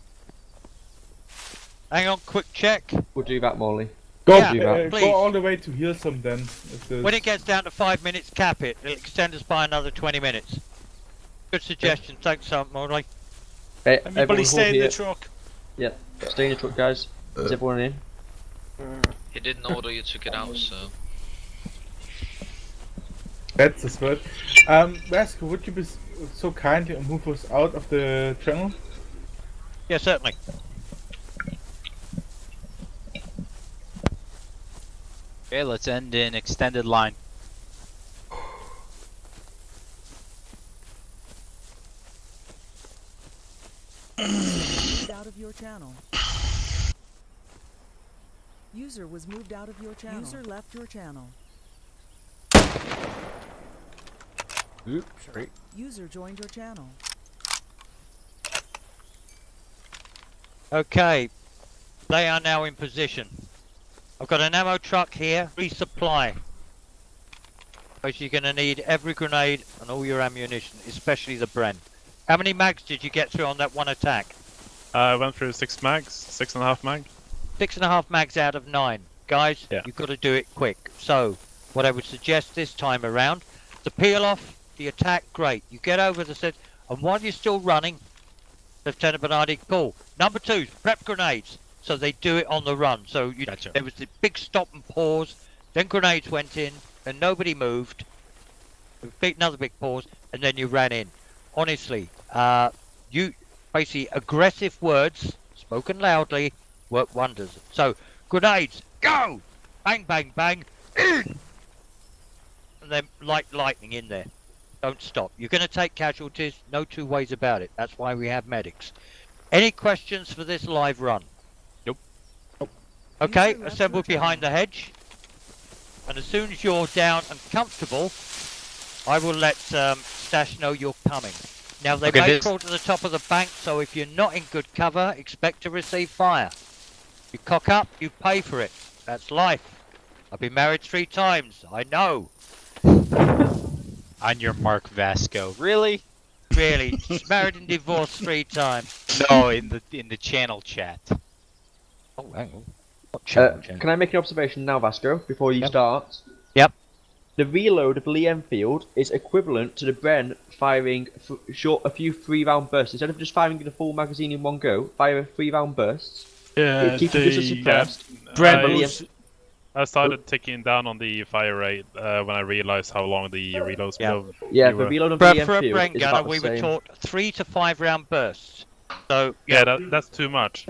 Hang on, quick check. We'll do that, Morley. Go, Yeah, please. go all the way to Hillsome then. If there's- When it gets down to 5 minutes, cap it. It'll extend us by another 20 minutes. Good suggestion. Thanks, Morley. Hey, Everybody everyone stay hold in the here. truck. Yeah, stay in the truck, guys. Is everyone in? He didn't order you took it out, so. That's the word. Vasco, would you be so kind and move us out of the channel? Yeah, certainly. Okay, let's end in extended line. Out of your channel. User was moved out of your channel. User left your channel. Oops, sorry. User joined your channel. Okay, they are now in position. I've got an ammo truck here, resupply. Because you're going to need every grenade and all your ammunition, especially the Bren. How many mags did you get through on that one attack? I went through 6 mags, 6.5 mag. 6.5 mags out of 9. Guys, Yeah. you've got to do it quick. So, what I would suggest this time around, to peel off the attack, great. You get over the set, and while you're still running, Lieutenant Bernardi, cool. Number 2, prep grenades. So they do it on the run. So you, Gotcha. there was the big stop and pause, then grenades went in, and nobody moved. Another big pause, and then you ran in. Honestly, you basically aggressive words spoken loudly work wonders. So grenades, go! Bang, bang, bang, in! And then like lightning in there. Don't stop. You're going to take casualties. No two ways about it. That's why we have medics. Any questions for this live run? Nope. Okay, assemble behind the hedge. And as soon as you're down and comfortable, I will let Stash know you're coming. Now they may crawl to the top of the bank, so if you're not in good cover, expect to receive fire. You cock up, you pay for it. That's life. I've been married 3 times. I know. On your mark, Vasco. Really? Really? Married and divorced 3 times. No, in the channel chat. Oh, hang on. What channel? Can I make an observation now, Vasco, before you start? Yep. The reload of Lee Enfield is equivalent to the Bren firing a few 3-round bursts. Instead of just firing the full magazine in one go, fire 3-round bursts. Yeah, it keeps you just as suppressed. I started ticking down on the fire rate when I realized how long the reloads were. Yeah, the reload of For Lee a Enfield Bren is gunner, about the we were same. taught 3 to 5 round bursts. So Yeah, that's too much.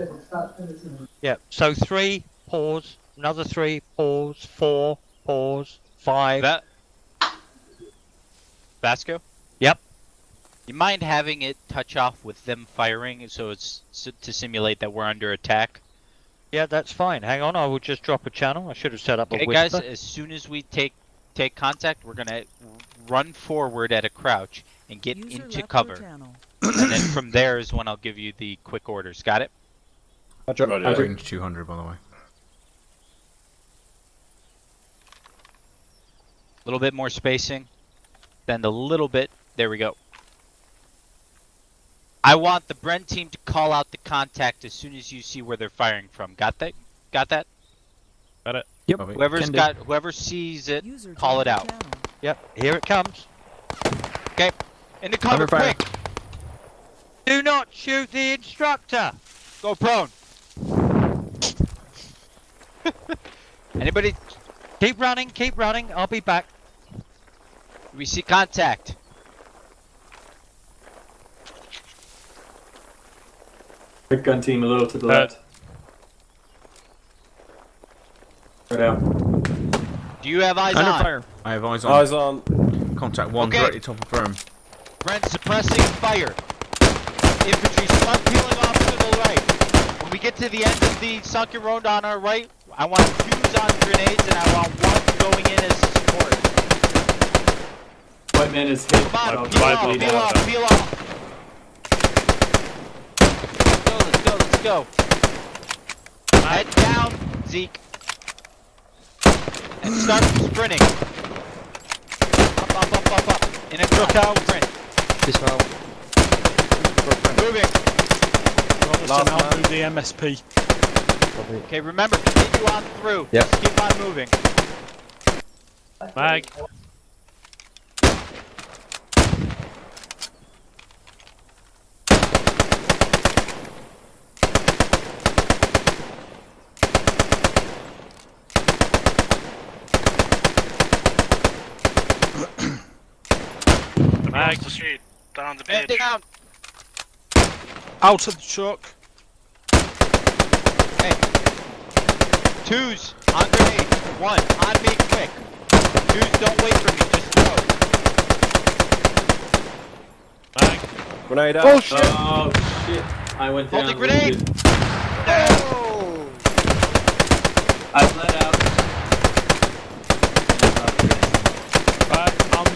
yeah. So 3, pause, another 3, pause, 4, pause, 5. Vasco? Yep. You mind having it touch off with them firing, so it's to simulate that we're under attack? Yeah, that's fine. Hang on, I will just drop a channel. I should have set up a Okay, whisper. guys. As soon as we take contact, we're gonna run forward at a crouch and get User into left your cover, channel. and then from there is when I'll give you the quick orders. Got it? Range 200, by the way. A little bit more spacing. Then a little bit. There we go. I want the Bren team to call out the contact as soon as you see where they're firing from. Got that? Got that? Got it. Yep. Whoever sees it, call it out. Yep, here it comes. Okay. Into cover, Under fire. quick. Do not shoot the instructor. Go prone. Anybody? Keep running. I'll be back. We see contact. Big gun team a little to the left. Right out. Do you have eyes Under on? fire. I have eyes on. Eyes on. Contact 1 Okay. directly top of berm. Brent suppressing fire. Infantry start peeling off to the right. When we get to the end of the sunken road on our right, I want 2s on grenades and I want 1 going in as support. White man is hit. Come on, By peel off. Let's go. Head down, Zeke. And start sprinting. Up. In a Look out. sprint. Dismount. Moving. Rollison, I'll move the MSP. Okay, remember, continue on through. Yep. Just keep on moving. Mag. Mag. The street, down the Man bridge. down. Out of the truck. Hey. 2s on grenade. 1 on me quick. 2s, don't wait for me, just throw. Mag. Grenade out. Oh shit! I went down. Hold the grenade. No! I bled out. Right, I'm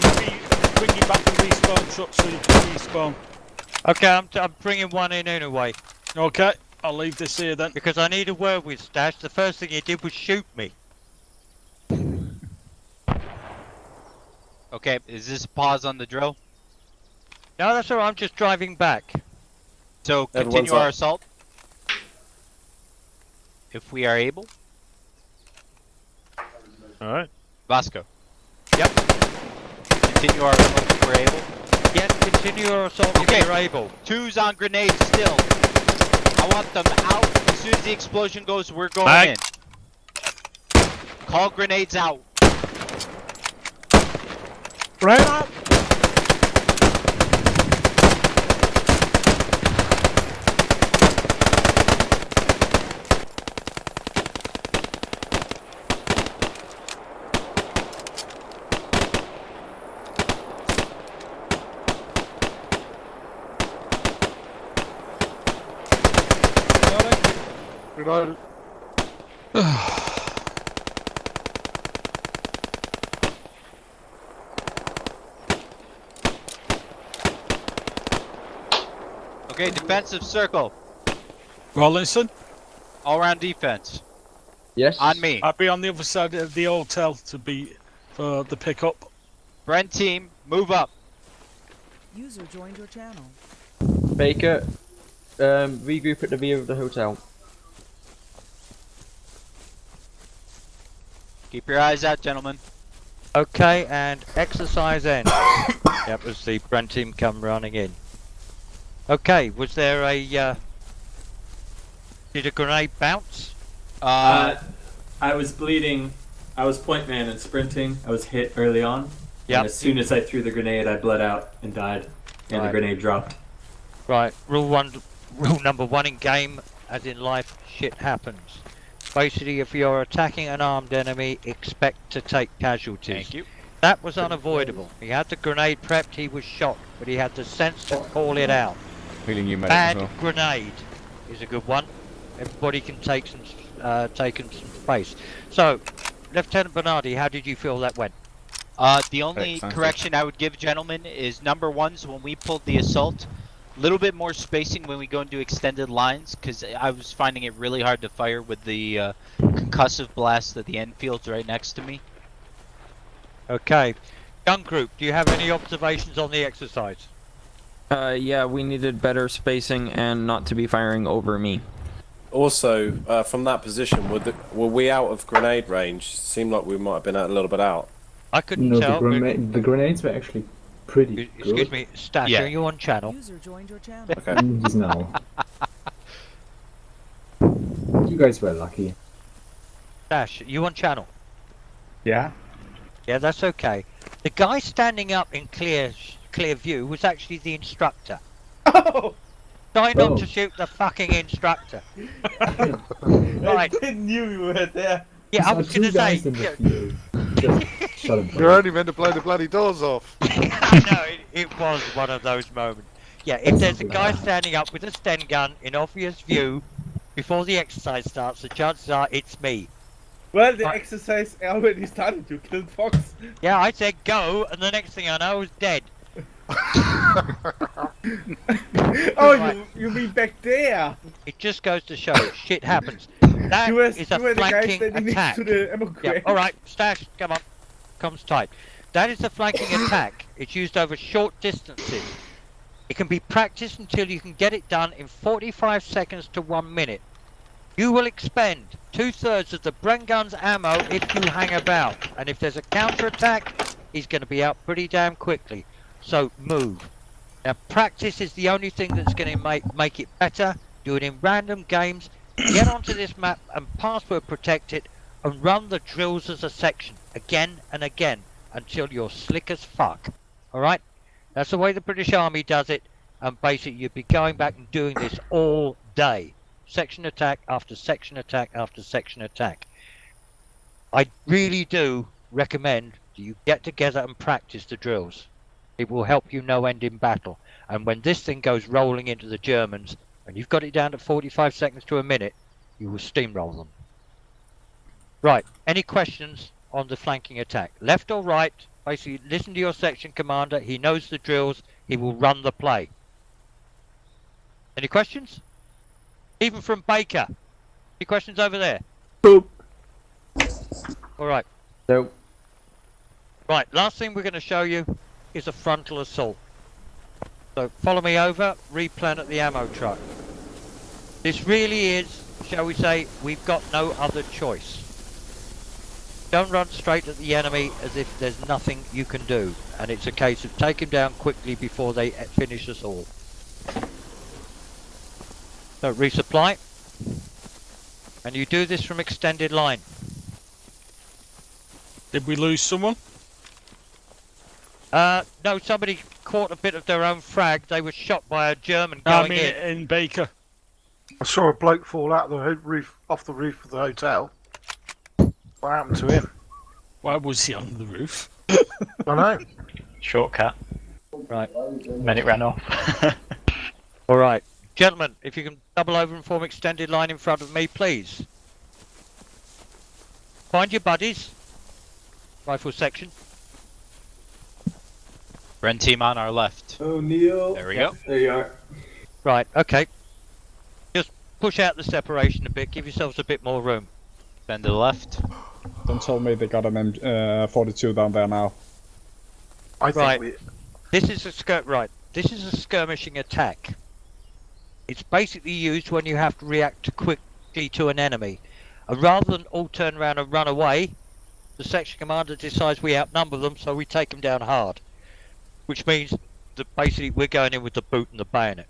bringing back the respawn truck so you can respawn. Okay, I'm bringing 1 in anyway. Okay, I'll leave this here then. Because I need a word with Stash. The first thing he did was shoot me. Okay, is this a pause on the drill? No, that's alright. I'm just driving back. So Everyone's continue our up. assault. If we are able. Alright. Vasco. Yep. Continue our assault if we're able. Yes, continue your assault Okay. if you're able. 2s on grenades still. I want them out. As soon as the explosion goes, we're going Mag. in. Call grenades out. Right up. Reloaded. Okay, defensive circle. Rollinson, All round defense. Yes. On me. I'll be on the other side of the hotel to be for the pickup. Brent team, move up. User joined your channel. Baker, regroup at the rear of the hotel. Keep your eyes out, gentlemen. Okay, and exercise ends. That was the Brent team come running in. Okay, was there a did a grenade bounce? I was bleeding. I was point man and sprinting. I was hit early on. Yep. And as soon as I threw the grenade, I bled out and died. And Right. the grenade dropped. Right, rule number 1 in game, as in life, shit happens. Basically, if you're attacking an armed enemy, expect to take casualties. Thank you. That was unavoidable. He had the grenade prepped, he was shot, but he had the sense to call it out. Healing you, medic, as Bad well. grenade is a good one. Everybody can take some space. So, Lieutenant Bernardi, how did you feel that went? The only Excellent. correction I would give, gentlemen, is number 1's when we pulled the assault, a little bit more spacing when we go into extended lines, because I was finding it really hard to fire with the concussive blast of the Enfields right next to me. Okay. Gun group, do you have any observations on the exercise? Yeah, we needed better spacing and not to be firing over me. Also, from that position, were we out of grenade range? Seemed like we might have been a little bit out. I couldn't No, tell. the grenades were actually pretty good. Excuse me, Stash, Yeah. are you on channel? User joined your channel. Okay. He's now. You guys were lucky. Stash, you on channel? Yeah. Yeah, that's okay. The guy standing up in clear view was actually the instructor. Oh! Try not Oh. to shoot the fucking instructor. I Right. didn't knew you were there. Yeah, I Saw was two gonna say. guys in the Yeah, field. Just shut him You're down. only meant to blow the bloody doors off. I know, it was one of those moments. Yeah, if there's a guy standing up with a Sten gun in obvious view before the exercise starts, the chances are it's me. Well, the exercise already started. You killed Fox. Yeah, I said go, and the next thing I know, I was dead. Oh, you mean back there? It just goes to show shit happens. That You were- is a you were the guy flanking standing next attack. to the ammo Yeah, crate. alright, Stash, come on. Comes tight. That is a flanking attack. It's used over short distances. It can be practiced until you can get it done in 45 seconds to 1 minute. You will expend 2/3 of the Bren gun's ammo if you hang about. And if there's a counter-attack, he's going to be out pretty damn quickly. So move. Now practice is the only thing that's going to make it better. Do it in random games. Get onto this map and password protect it and run the drills as a section again and again until you're slick as fuck. Alright? That's the way the British Army does it, and basically you'd be going back and doing this all day. Section attack after section attack after section attack. I really do recommend that you get together and practice the drills. It will help you no end in battle. And when this thing goes rolling into the Germans, and you've got it down to 45 seconds to a minute, you will steamroll them. Right, any questions on the flanking attack? Left or right? Basically, listen to your section commander. He knows the drills. He will run the play. Any questions? Even from Baker. Any questions over there? Boop. Alright. Nope. Right, last thing we're going to show you is a frontal assault. So follow me over, replan at the ammo truck. This really is, shall we say, we've got no other choice. Don't run straight at the enemy as if there's nothing you can do, and it's a case of take him down quickly before they finish us all. So resupply, and you do this from extended line. Did we lose someone? No, somebody caught a bit of their own frag. They were shot by a German going in Baker. I saw a bloke fall out the roof, off the roof of the hotel. What happened to him? Why was he on the roof? I know. Shortcut. Right. Then it ran off. Alright. Gentlemen, if you can double over and form extended line in front of me, please. Find your buddies. Rifle section. Bren team on our left. O'Neill. There we go. There you are. Right, okay. Just push out the separation a bit, give yourselves a bit more room. Bend to the left. Don't tell me they got an M42 down there now. I think Right. This is a skirmishing attack. It's basically used when you have to react quickly to an enemy. And rather than all turn around and run away, the section commander decides we outnumber them, so we take them down hard. Which means that basically we're going in with the boot and the bayonet.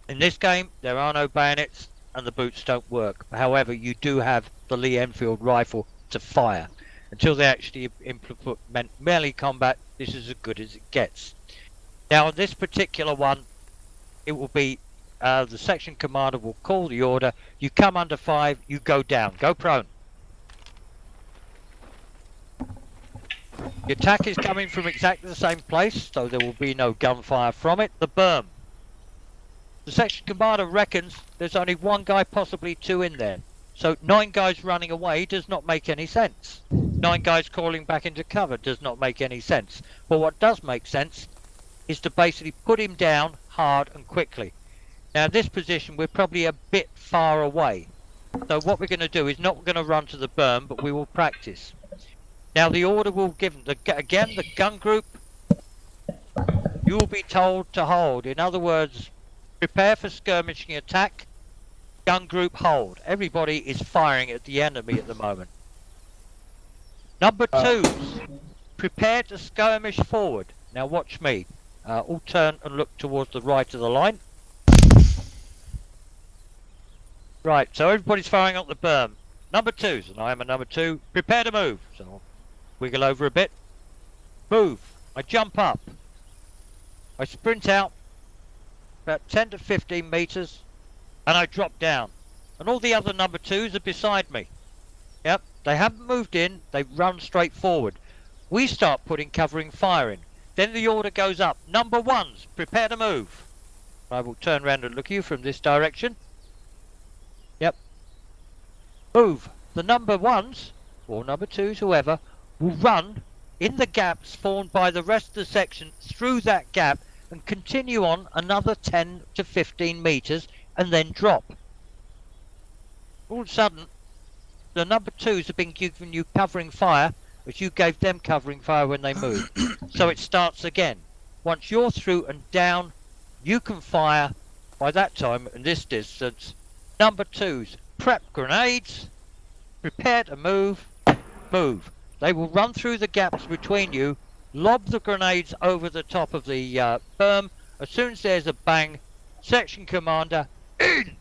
In this game, there are no bayonets and the boots don't work. However, you do have the Lee Enfield rifle to fire. Until they actually implement melee combat, this is as good as it gets. Now, on this particular one, it will be the section commander will call the order. You come under 5, you go down, go prone. The attack is coming from exactly the same place, so there will be no gunfire from it. The berm. The section commander reckons there's only one guy, possibly 2 in there. So 9 guys running away does not make any sense. 9 guys crawling back into cover does not make any sense. But what does make sense is to basically put him down hard and quickly. Now in this position we're probably a bit far away. So what we're going to do is not going to run to the berm, but we will practice. Now the order will give again the gun group. You will be told to hold. In other words, prepare for skirmishing attack. Gun group hold. Everybody is firing at the enemy at the moment. Number 2s, prepare to skirmish forward. now watch me. All turn and look towards the right of the line. Right, so everybody's firing up the berm. Number 2s, and I am a number 2. Prepare to move. So I'll wiggle over a bit. Move. I jump up. I sprint out about 10 to 15 meters, and I drop down. And all the other number 2s are beside me. Yep, they haven't moved in, they run straight forward. We start putting covering fire in. Then the order goes up. Number 1s, prepare to move. I will turn around and look at you from this direction. Yep. Move. The number 1s, or number 2s, whoever, will run in the gaps formed by the rest of the section through that gap and continue on another 10 to 15 meters and then drop. All of a sudden, the number 2s have been giving you covering fire as you gave them covering fire when they moved. So it starts again. Once you're through and down, you can fire by that time in this distance. Number 2s, prep grenades, prepare to move, move. They will run through the gaps between you, lob the grenades over the top of the berm. As soon as there's a bang, section commander, in!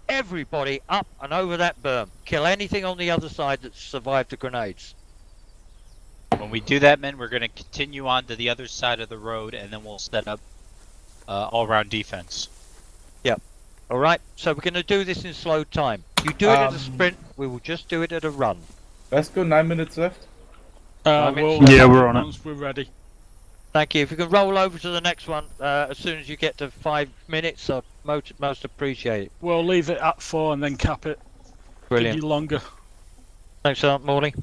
Everybody up and over that berm. Kill anything on the other side that's survived the grenades. When we do that, men, we're going to continue on to the other side of the road, and then we'll set up all-round defense. Yep. All right. So we're going to do this in slow time. You do it at a sprint. We will just do it at a run. Let's go. 9 minutes left. Yeah, we're on it. Once we're ready. Thank you. If you can roll over to the next one as soon as you get to 5 minutes, I'd most appreciate it. We'll leave it at 4 and then cap it. Brilliant. Give you longer. Thanks a lot, Morley.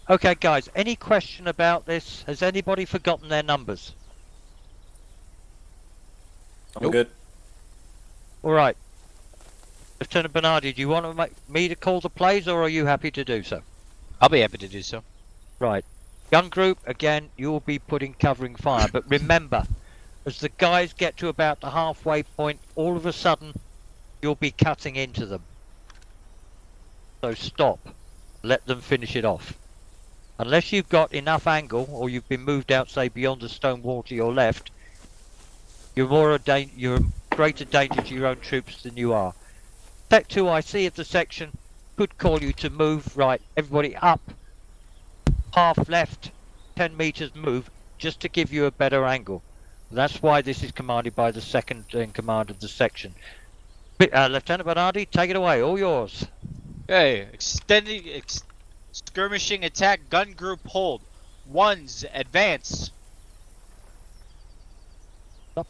Okay, guys. Any question about this? Has anybody forgotten their numbers? I'm good. All right. Lieutenant Bernardi, do you want to make me to call the plays, or are you happy to do so? I'll be happy to do so. Right. Gun group, again, you'll be putting covering fire. But remember, as the guys get to about the halfway point, all of a sudden, you'll be cutting into them. So stop. Let them finish it off. Unless you've got enough angle, or you've been moved out, say, beyond the stone wall to your left, you're a greater danger to your own troops than you are. Tech 2 IC of the section could call you to move. Right, everybody up. Half left, 10 meters move, just to give you a better angle. That's why this is commanded by the second in command of the section. Lieutenant Bernardi, take it away, all yours. Okay, skirmishing attack, gun group hold. 1s, advance. Stop.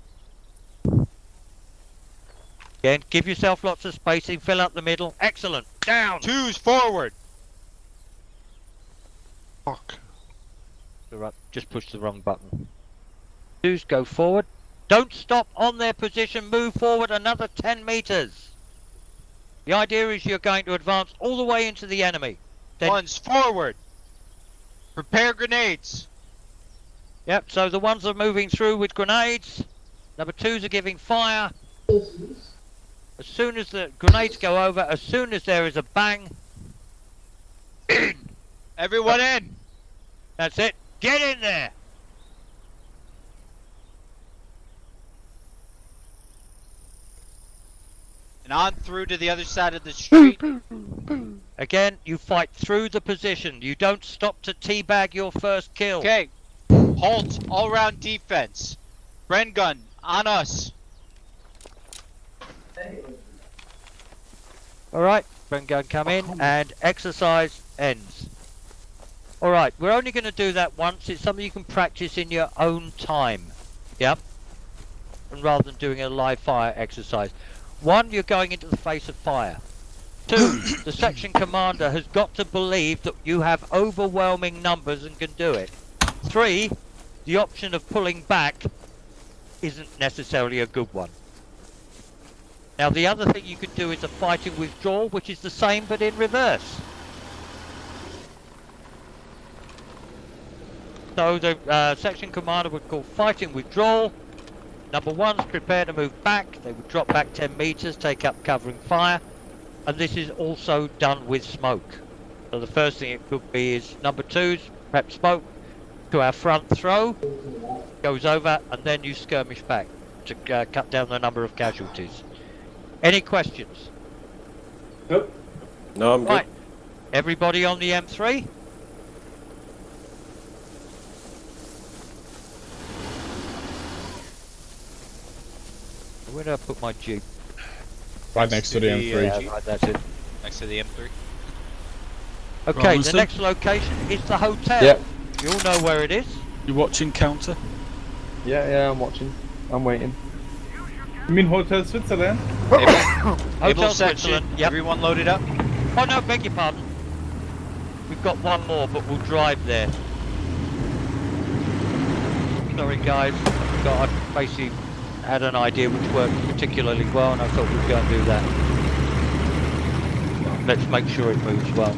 Again, give yourself lots of spacing, fill up the middle. Excellent. Down. 2s, forward. Fuck. Right, just push the wrong button. 2s, go forward. Don't stop on their position. Move forward another 10 meters. The idea is you're going to advance all the way into the enemy. Then 1s, forward. Prepare grenades. Yep, so the ones are moving through with grenades. Number 2s are giving fire. As soon as the grenades go over, as soon as there is a bang, Everyone in. That's it. Get in there. And on through to the other side of the street. Again, you fight through the position. You don't stop to teabag your first kill. Okay. Halt. All-round defense. Bren gun on us. Alright, Bren gun come in and exercise ends. Alright, we're only going to do that once. It's something you can practice in your own time. Yep. And rather than doing a live fire exercise. 1, you're going into the face of fire. 2, the section commander has got to believe that you have overwhelming numbers and can do it. 3, the option of pulling back isn't necessarily a good one. Now the other thing you could do is a fighting withdrawal, which is the same but in reverse. So the section commander would call fighting withdrawal. Number 1's prepare to move back. They would drop back 10 meters, take up covering fire. And this is also done with smoke. So the first thing it could be is number 2's prep smoke to our front throw. goes over, and then you skirmish back to cut down the number of casualties. Any questions? Nope. No, I'm Right. Everybody on the M3? Where did I put my Jeep? Right next to the M3. Yeah, right, that's it. Next to the M3. Okay, Robinson? the next location is the hotel. Yep. You all know where it is? You watching counter? Yeah, I'm watching. I'm waiting. You mean Hotel Switzerland? Able Hotel section. Switzerland, yep. Everyone loaded up. Oh no, beg your pardon. We've got one more, but we'll drive there. Sorry guys, I basically had an idea which worked particularly well, and I thought we'd go and do that. Let's make sure it moves well.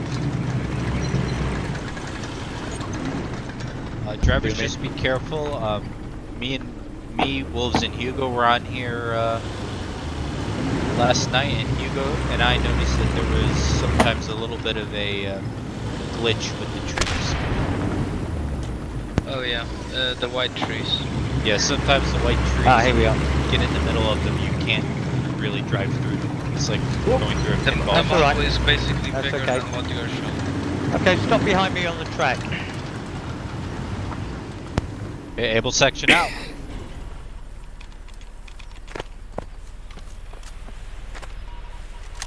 Drivers, just be careful. Me, Wolves, and Hugo were on here last night, and Hugo and I noticed that there was sometimes a little bit of a glitch with the trees. Oh yeah, the white trees. Yeah, sometimes the white trees, here we are. get in the middle of them, you can't really drive through them. It's like going through a The pinball. map is basically That's bigger okay. than what you're showing. Okay, stop behind me on the track. Able section out.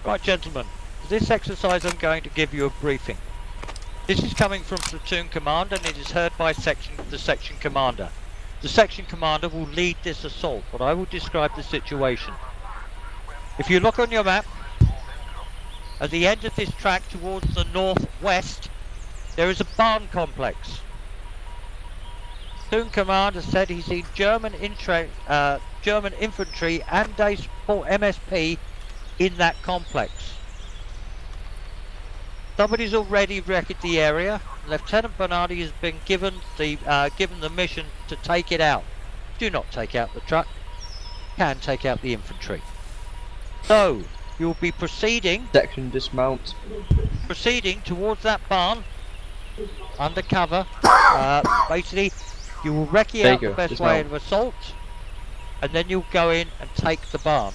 Right, gentlemen, for this exercise I'm going to give you a briefing. This is coming from Platoon Command, and it is heard by the section commander. The section commander will lead this assault, but I will describe the situation. If you look on your map, at the end of this track towards the northwest, there is a barn complex. Platoon commander said he's seen German infantry and a support MSP in that complex. Somebody's already wrecked the area. Lieutenant Bernardi has been given the mission to take it out. Do not take out the truck. Can take out the infantry. So you'll be proceeding. Section dismount. Proceeding towards that barn. Under cover. Basically, you will recce out the best way of assault, and then you'll go in and take the barn.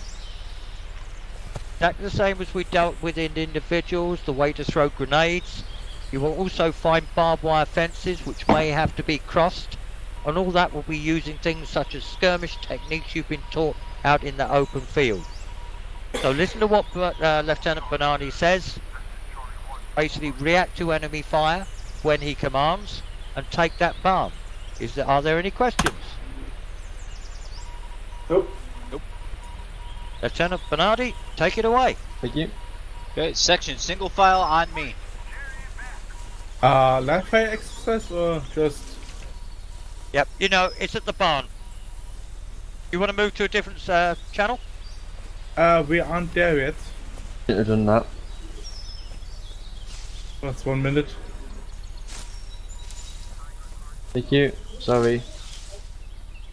Exactly the same as we dealt with in individuals, the way to throw grenades. You will also find barbed wire fences which may have to be crossed, and all that will be using things such as skirmish techniques you've been taught out in the open field. So listen to what Lieutenant Bernardi says. Basically react to enemy fire when he commands and take that barn. Are there any questions? Nope. Lieutenant Bernardi, take it away. Thank you. Okay, section single file on me. Live fire exercise or just? Yep, you know, it's at the barn. You want to move to a different channel? We aren't there yet. Shouldn't have done that. That's 1 minute. Thank you. Sorry.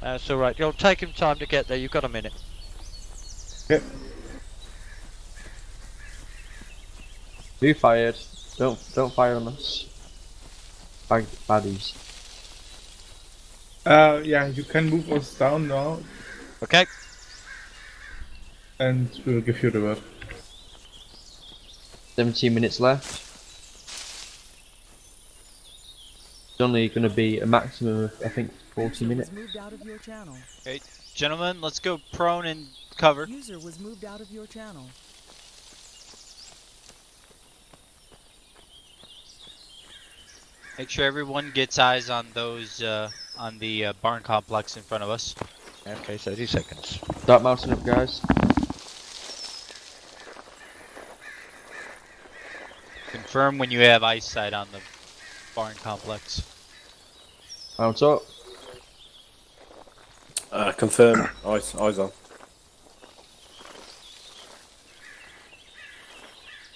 That's alright. You'll take him time to get there. You've got a minute. Yep. Be fired. Don't fire on us. Baddies. Yeah, you can move us down now. Okay. And we'll give you the word. 17 minutes left. It's only going to be a maximum of, I think, 40 minutes. Moved out of your channel. Okay, gentlemen, let's go prone and cover. User was moved out of your channel. Make sure everyone gets eyes on those on the barn complex in front of us. Okay, 30 seconds. Start mounting up, guys. Confirm when you have eyesight on the barn complex. Mount up. Confirm. Eyes on.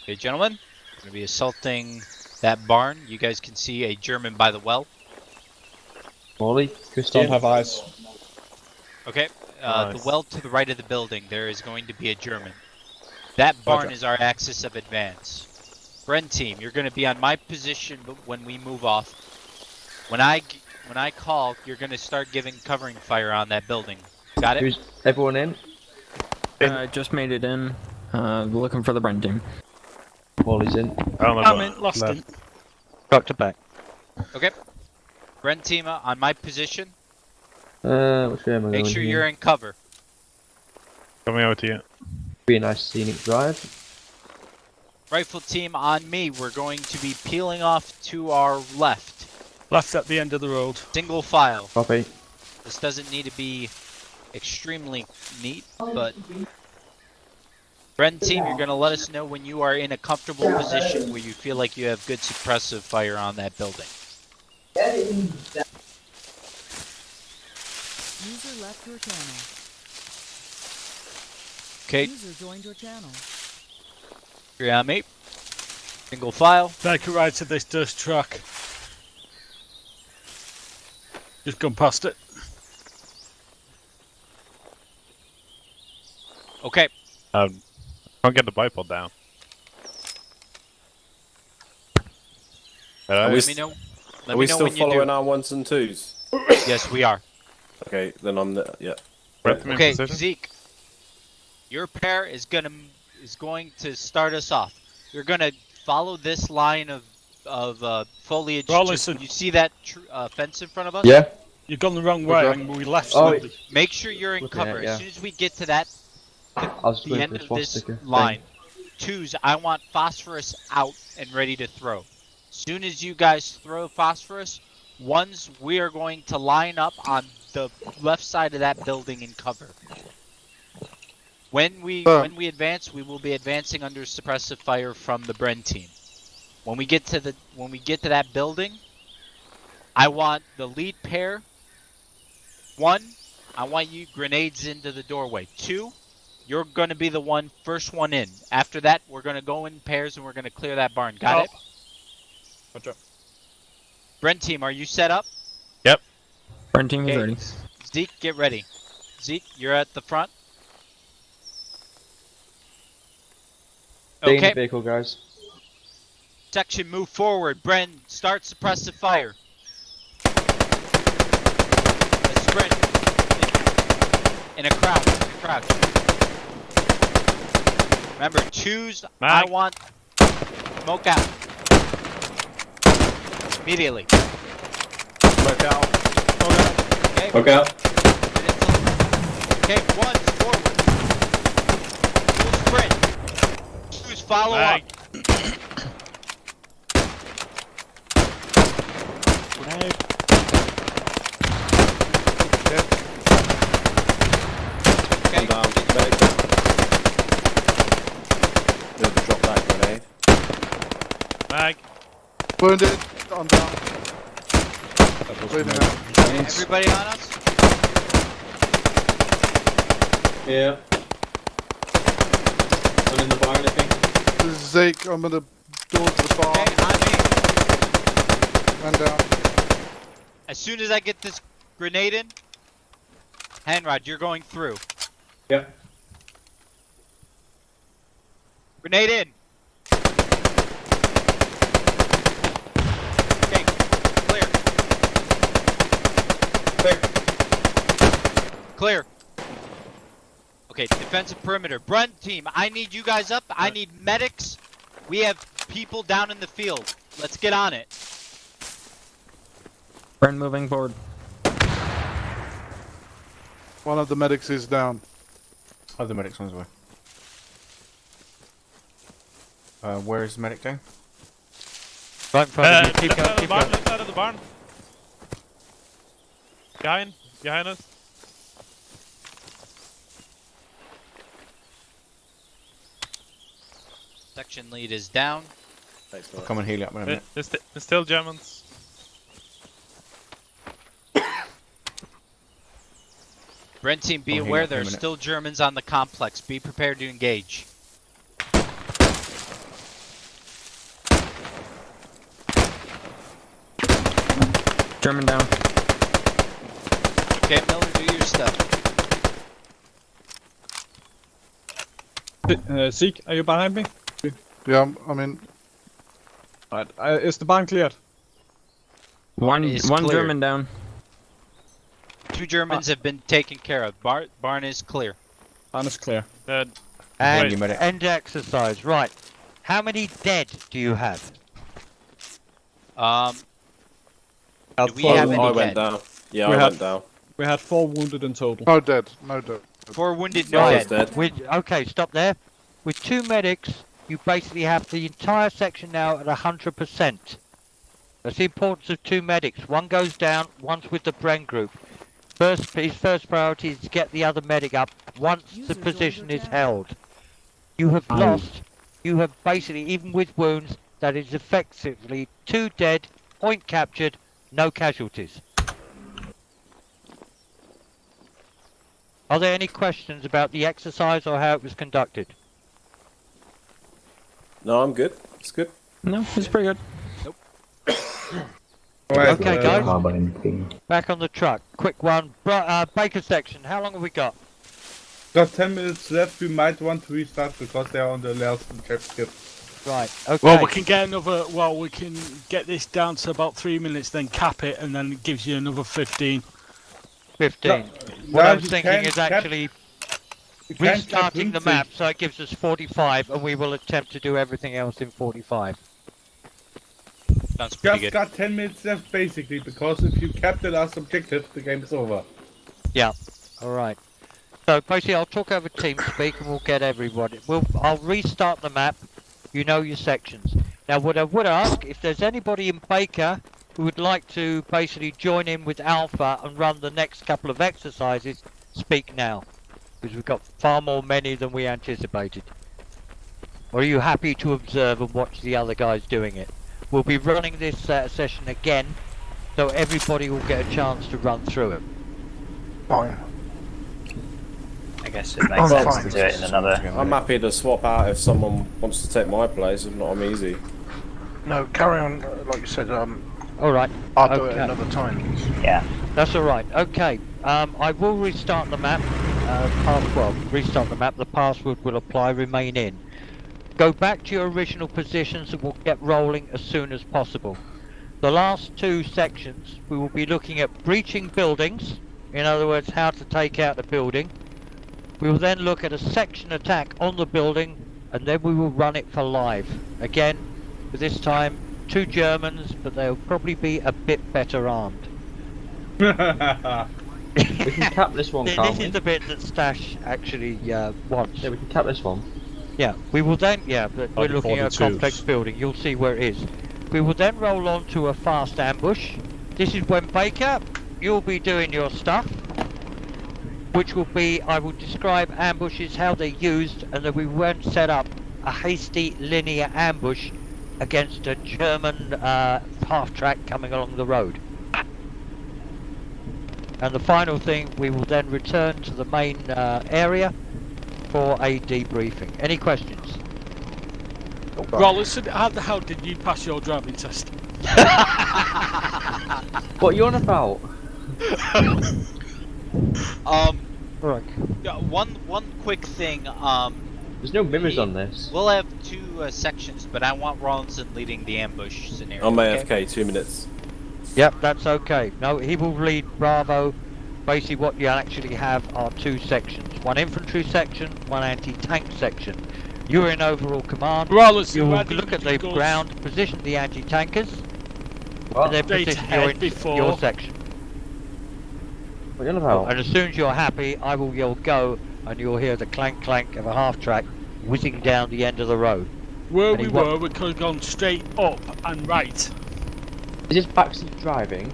Okay, gentlemen, we're going to be assaulting that barn. You guys can see a German by the well. Molly, Christian. Don't have eyes. Okay, Nice. the well to the right of the building, there is going to be a German. That barn Roger. is our axis of advance. Bren team, you're going to be on my position when we move off. When I when I call, you're gonna start giving covering fire on that building. Got it? Who's everyone in? I just made it in. Looking for the Bren team. Wally's in. I don't know I'm about in, lost left. in. Doctor back. Okay. Brent team on my position. Which way am I Make going sure here? you're in cover. Coming over to you. Be a nice scenic drive. Rifle team on me. We're going to be peeling off to our left. Left at the end of the road. Single file. Copy. This doesn't need to be extremely neat, but Bren team, you're going to let us know when you are in a comfortable position where you feel like you have good suppressive fire on that building. User left your channel. Okay, User joined your channel. you're on me. Single file. Take a right to this dust truck. Just gone past it. Okay. Can't get the bipod down. Let me know. Are we still following our 1s and 2s? Yes, we are. Okay, then I'm the yeah. Okay, Zeke. Your pair is going to start us off. You're gonna follow this line of foliage. Rawlinson. You see that fence in front of us? Yeah. You've gone the wrong way and we left Oh, slowly. Make sure you're in Looking at cover. it, yeah. As soon as we get to that, I was the waiting end for a of swastika this thing. line, 2s, I want phosphorus out and ready to throw. As soon as you guys throw phosphorus, 1s, we are going to line up on the left side of that building in cover. When we advance, we will be advancing under suppressive fire from the Bren team. When we get to that building, I want the lead pair. 1, I want you grenades into the doorway. 2, you're going to be the first one in. After that, we're going to go in pairs and we're going to clear that barn. Got it? Gotcha. Bren team, are you set up? Yep. Bren team is Okay. ready. Zeke, get ready. Zeke, you're at the front. Stay in the Okay. vehicle, guys. Section, move forward. Bren, start suppressive fire. A sprint. In a crouch. Remember, 2s, I want smoke out. Immediately. Smoke out. Okay. Smoke out. Okay, 1s forward. 2 sprint. 2s follow up. Grenade. I'm down. Medic. Drop that grenade. Mag. Wounded. I'm down. Bleeding out. Okay, everybody on us? Yeah. One in the barn, I think. This is Zeke. I'm gonna door to the bar. Okay, on me. Man down. As soon as I get this grenade in, Hanrod, you're going through. Yep. Grenade in. Okay, clear. Clear. Okay, defensive perimeter. Brun team, I need you guys up. I need medics. We have people down in the field. Let's get on it. Bren moving forward. One of the medics is down. Oh, the medic's on his way. Where is the medic going? Right in front of you. Keep Left going, side of the keep barn, going. left side of the barn. Behind us. Section lead is down. Thanks, I'll come and heal you up in a minute. There's still Germans. Brent team, be I'll heal aware up in a there are minute. still Germans on the complex. Be prepared to engage. German down. Okay, Miller, do your stuff. Zeke, are you behind me? Yeah, I'm in. Right, is the barn cleared? One is one clear. German down. 2 Germans have been taken care of. Barn is clear. Barn is clear. Dead. And end exercise. Right. How many dead do you have? Do we have any I dead? went down. Yeah, We I had- went down. We had 4 wounded in total. No dead. No dead. 4 wounded, no Right. dead. Okay, stop there. With 2 medics, you basically have the entire section now at 100%. That's the importance of 2 medics. One goes down, one's with the Bren group. His first priority is to get the other medic up once the position is held. You have lost. You have basically, even with wounds, that is effectively 2 dead, point captured, no casualties. Are there any questions about the exercise or how it was conducted? No, I'm good. It's good. No, it's pretty good. Okay, guys. Back on the truck. Quick one. Baker section. How long have we got? Got 10 minutes left. We might want to restart because they are on the last objective. Right. Okay. Well, we can get another. Well, we can get this down to about 3 minutes, then cap it, and then it gives you another 15. 15. What I was thinking is actually restarting the map, so it gives us 45, and we will attempt to do everything else in 45. Sounds pretty Just good. got 10 minutes left basically, because if you cap the last objective, the game is over. Yeah. Alright. So basically I'll talk over TeamSpeak and we'll get everybody. I'll restart the map. You know your sections. Now what I would ask, if there's anybody in Baker who would like to basically join in with Alpha and run the next couple of exercises, speak now. Because we've got far more many than we anticipated. Or are you happy to observe and watch the other guys doing it? We'll be running this session again, so everybody will get a chance to run through it. Fine. I guess it makes sense to do it in another. I'm happy to swap out if someone wants to take my place. If not, I'm easy. No, carry on. Like you said, Alright. I'll do it another time. Yeah. That's alright. Okay. I will restart the map. Restart the map. The password will apply. Remain in. Go back to your original positions and we'll get rolling as soon as possible. The last 2 sections we will be looking at breaching buildings, in other words how to take out the building. We will then look at a section attack on the building and then we will run it for live. Again, for this time 2 Germans, but they'll probably be a bit better armed. We can cap this one, can't This we? is the bit that Stash actually wants. Yeah, we can cap this one. Yeah, we will then, but we're looking at a complex building, you'll see where it is. We will then roll on to a fast ambush. This is when Baker, you'll be doing your stuff. Which will be, I will describe ambushes, how they're used, and then we won't set up a hasty linear ambush against a German half-track coming along the road. And the final thing, we will then return to the main area for a debriefing. Any questions? Rollinson, how the hell did you pass your driving test? What are you on about? Right. One quick thing. There's no mirrors on this. We'll have 2 sections, but I want Rawlinson leading the ambush scenario. I'm okay? AFK, 2 minutes. Yep, that's okay. No, he will lead Bravo. Basically what you actually have are 2 sections. 1 infantry section, 1 anti-tank section. You're in overall command. Rawlinson, you will where did look you at the go? ground, position the anti-tankers, What? and then Straight position ahead before. your section. What are you on about? And as soon as you're happy, I will yell go, and you'll hear the clank clank of a half-track whizzing down the end of the road. Where we were, we could have gone straight up and right. Is this backseat driving?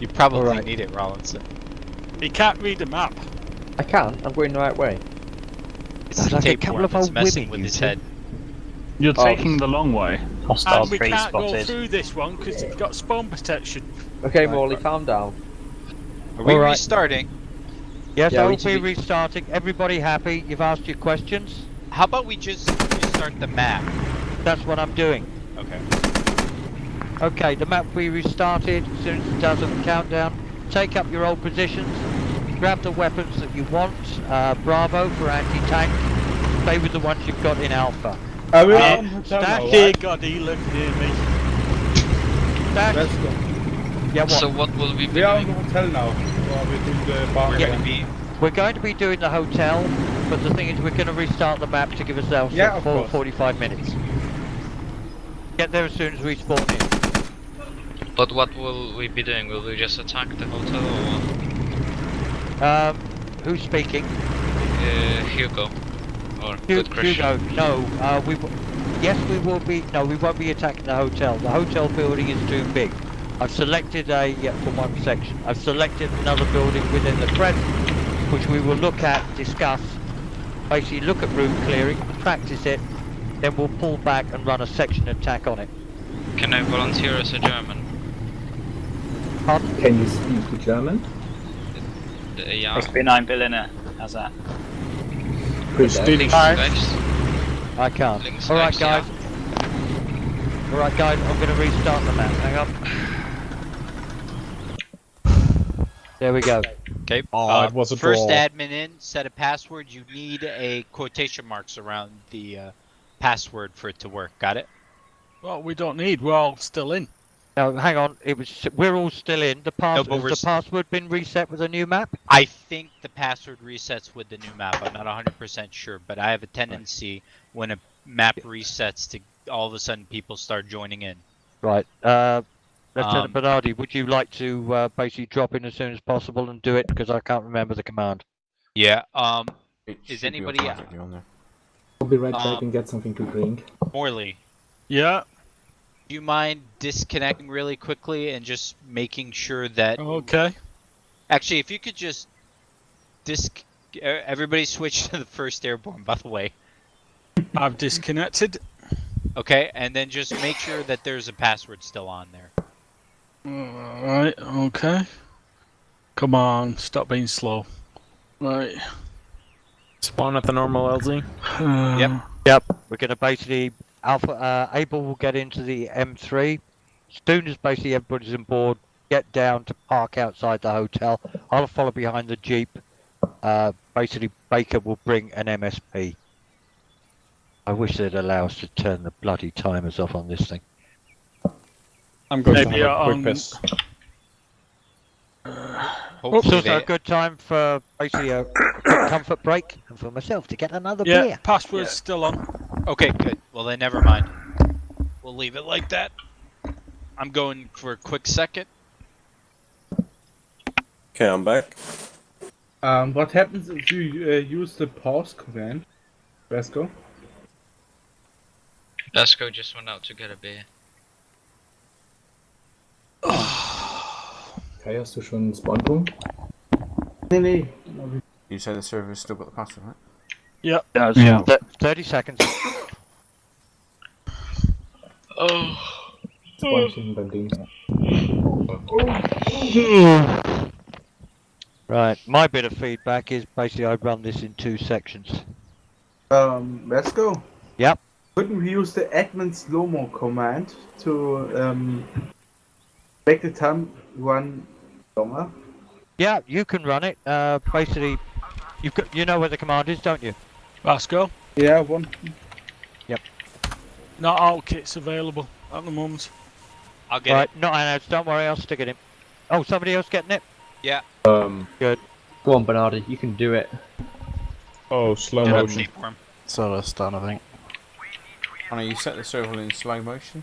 You probably Alright. need it, Rawlinson. He can't read the map. I can. I'm going the right way. It's the like a tapeworm couple of that's old messing women, with you his two. head. You're Oh. taking the long way. Hostile And we tree can't go spotted. through this one because it's got spawn protection. Okay, Morley, calm down. Are we Alright. restarting? Yes, Yeah, I we will need be to be- restarting. Everybody happy? You've asked your questions? How about we just restart the map? That's what I'm doing. Okay. Okay, the map we restarted. As soon as it does a countdown, take up your old positions. Grab the weapons that you want. Bravo for anti-tank. Stay with the ones you've got in Alpha. I will on hotel Stash now, Dear right? God, he lived near me. Dash. Let's go. Yeah, what? So what will we be We are in doing? the hotel now. Or we're doing the bar. We're going to be doing the hotel, but the thing is we're going to restart the map to give ourselves Yeah, a full of course. 45 minutes. Get there as soon as we spawn in. But what will we be doing? Will we just attack the hotel or what? Who's speaking? Hugo. Or good Christian. Hugo, no. Yes, we will be. No, we won't be attacking the hotel. The hotel building is too big. I've selected for one section. I've selected another building within the present, which we will look at, discuss, basically look at route clearing, practice it, then we'll pull back and run a section attack on it. Can I volunteer as a German? Pardon? Can you speak German? Yeah. Ich bin ein Berliner. How's that? Links, rechts. I can't. Links, Alright rechts, guys. Alright guys, I'm going to restart the map. Hang on. There we go. Okay. Oh, it was a first draw. admin in, set a password. You need a quotation marks around the password for it to work. Got it? Well, we don't need. We're all still in. No, hang on. We're all still in. The but has the password been reset with a new map? I think the password resets with the new map. I'm not 100% sure, but I have a tendency when a map resets to all of a sudden people start joining in. Right. Lieutenant Bernardi, would you like to basically drop in as soon as possible and do it? Because I can't remember the command. Yeah. It Is should be anybody? automatically on there. I'll be right back and get something to drink. Morley. Yeah. Do you mind disconnecting really quickly and just making sure that... Okay. Actually, if you could just... Everybody switch to the first airborne, by the way. I've disconnected. Okay, and then just make sure that there's a password still on there. Alright, okay. Come on, stop being slow. Right. Spawn at the normal LZ? Yep. We're going to basically... Abel will get into the M3. As soon as basically everybody's on board, get down to park outside the hotel. I'll follow behind the Jeep. Basically, Baker will bring an MSP. I wish they'd allow us to turn the bloody timers off on this thing. I'm going Maybe to have a quick on- piss. It's also a good time for basically a quick comfort break and for myself to get another Yeah, beer. password's still on. Okay, good. Well, then never mind. We'll leave it like that. I'm going for a quick second. Okay, I'm back. What happens if you use the pause command? Let's go. Let's go just went out to get a beer. Kai, hast du schon einen Spawnpunkt? Nee. You say the server's still got the password, right? Yep. Yeah. 30 seconds. Spawnchen beim Ding. Right, my bit of feedback is basically I run this in 2 sections. Let's go. Yep. Couldn't we use the admin slow-mo command to make the time run longer? Yeah, you can run it. Basically, you know where the command is, don't you? Let's go. Yeah, one. Yep. Not all kits available at the moment. I'll get Right, it. not Anna, don't worry, I'll stick it in. Oh, somebody else getting it? Yeah. Good. Go on, Bernardi, you can do it. Oh, slow Get up motion. shape for him. So that's done, I think. Anna, you set the server in slow motion?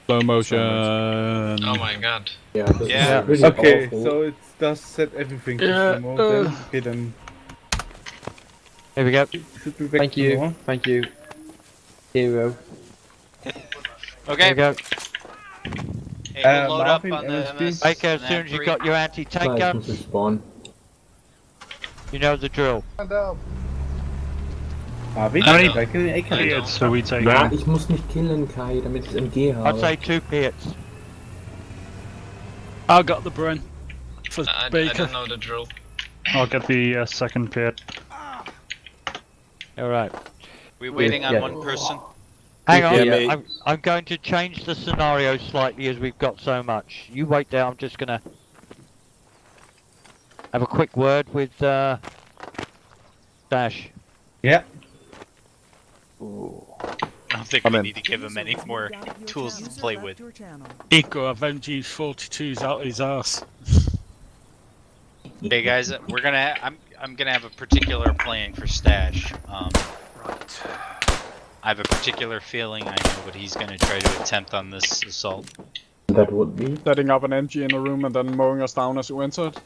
Slow motion. Oh my god. Yeah, this Yeah. is really Okay, powerful. so it does set everything to Yeah, slow-mo then. Okay, then Here we go. should be back Thank to you. normal. Thank you. Hero. Here Okay. we go. Hey, we'll load up Marvin, on the MSP. MS. Baker, as and soon as you M3. got your anti-tank Klar, ich muss guns, respawn. you know the drill. Marvin, How many back in the AK. Periods So we take Ja, ich muss mich killen, Kai, damit ich MG I'd habe. say 2 pits. I got the Bren for I Baker. don't know the drill. I'll get the second pit. Alright. We're waiting on Yeah. one person. Hang on, Yeah, mate. I'm going to change the scenario slightly as we've got so much. You wait there, I'm just gonna have a quick word with Dash. Yeah. Oh don't think we need to give him any more tools to play with. He could have MG42s out his arse. Hey guys, I'm gonna have a particular plan for Stash. I have a particular feeling I know what he's gonna try to attempt on this assault. That would be setting up an MG in a room and then mowing us down as we entered.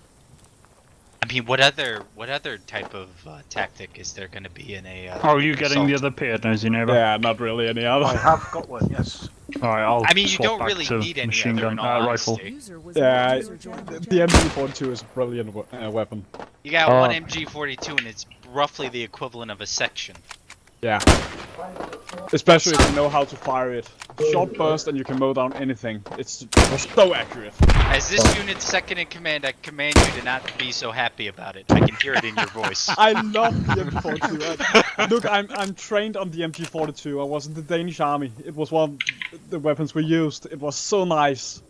I mean, what other type of tactic is there gonna be in a? Are you getting assault? the other peer, nosy neighbor? Yeah, not really any other. I have got one, yes. Alright, I'll I mean, you swap don't back really to need any machine other, gun, in all rifle. honesty. Yeah, the MG42 is a brilliant weapon. You got one MG42 and it's roughly the equivalent of a section. Yeah. Especially if you know how to fire it. Short burst and you can mow down anything. It's so accurate. As this unit's second in command, I command you to not be so happy about it. I can hear it in your voice. I love the MG42. Look, I'm trained on the MG42. I was in the Danish army. It was one of the weapons we used. It was so nice.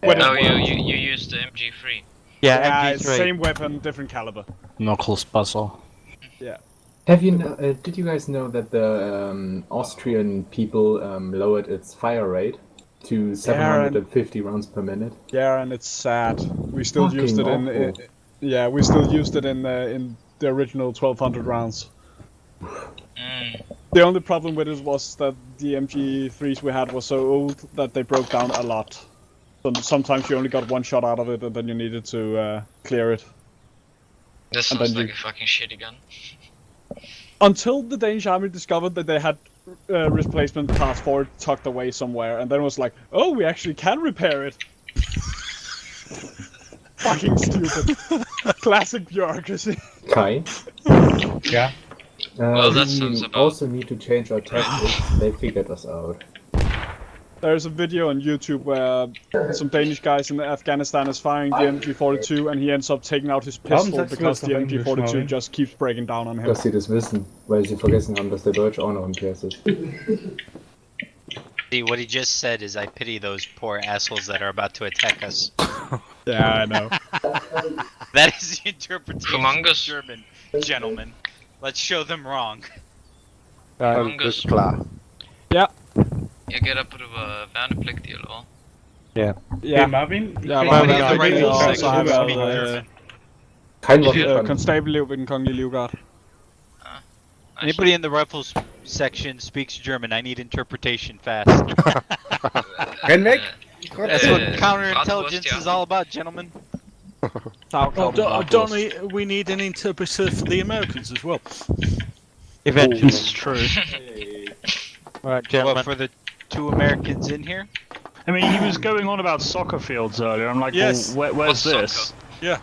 Oh, you used the MG3. Yeah, MG3. same weapon, different caliber. Knuckles puzzle. Yeah. Have you? Did you guys know that the Austrian people lowered its fire rate to 750 rounds per minute? Yeah, and it's sad. We still Fucking used it in. awful. Yeah, we still used it in the original 1200 rounds. The only problem with it was that the MG3s we had were so old that they broke down a lot. So sometimes you only got one shot out of it, and then you needed to clear it. This And sounds then like a fucking shitty gun. Until the Danish army discovered that they had replacement parts for it tucked away somewhere, and then it was like, oh, we actually can repair it. Fucking stupid. Classic bureaucracy. Kai? Yeah? Well, that we sounds about- also need to change our tactics. They figured us out. There's a video on YouTube where some Danish guys in Afghanistan is firing the MG42 and he ends up taking out his pistol because the MG42 just keeps breaking down on him. Dass sie das wissen, weil sie vergessen haben, dass der Deutsch auch noch im PS ist. See, what he just said is I pity those poor assholes that are about to attack us. Yeah, I know. That is the interpretation of Humongous. German, gentlemen. Let's show them wrong. Humongous. Ja. Jeg gætter på, det var værnepligtig eller hvad? Ja. Ja. Marvin? Ja, Marvin Marvin er er the rigtig, rifle og så section har speak været German. konstabelelev ved den kongelige livgard. Anybody in the rifles section speaks German. I need interpretation fast. Renweg? That's what counterintelligence is all about, gentlemen. Don't we need an interpreter for the Americans as well? Eventually. It's true. Alright, gentlemen. What, for the two Americans in here? I mean, he was going on about soccer fields earlier. I'm like, Yes. well, where's What's this? Yeah.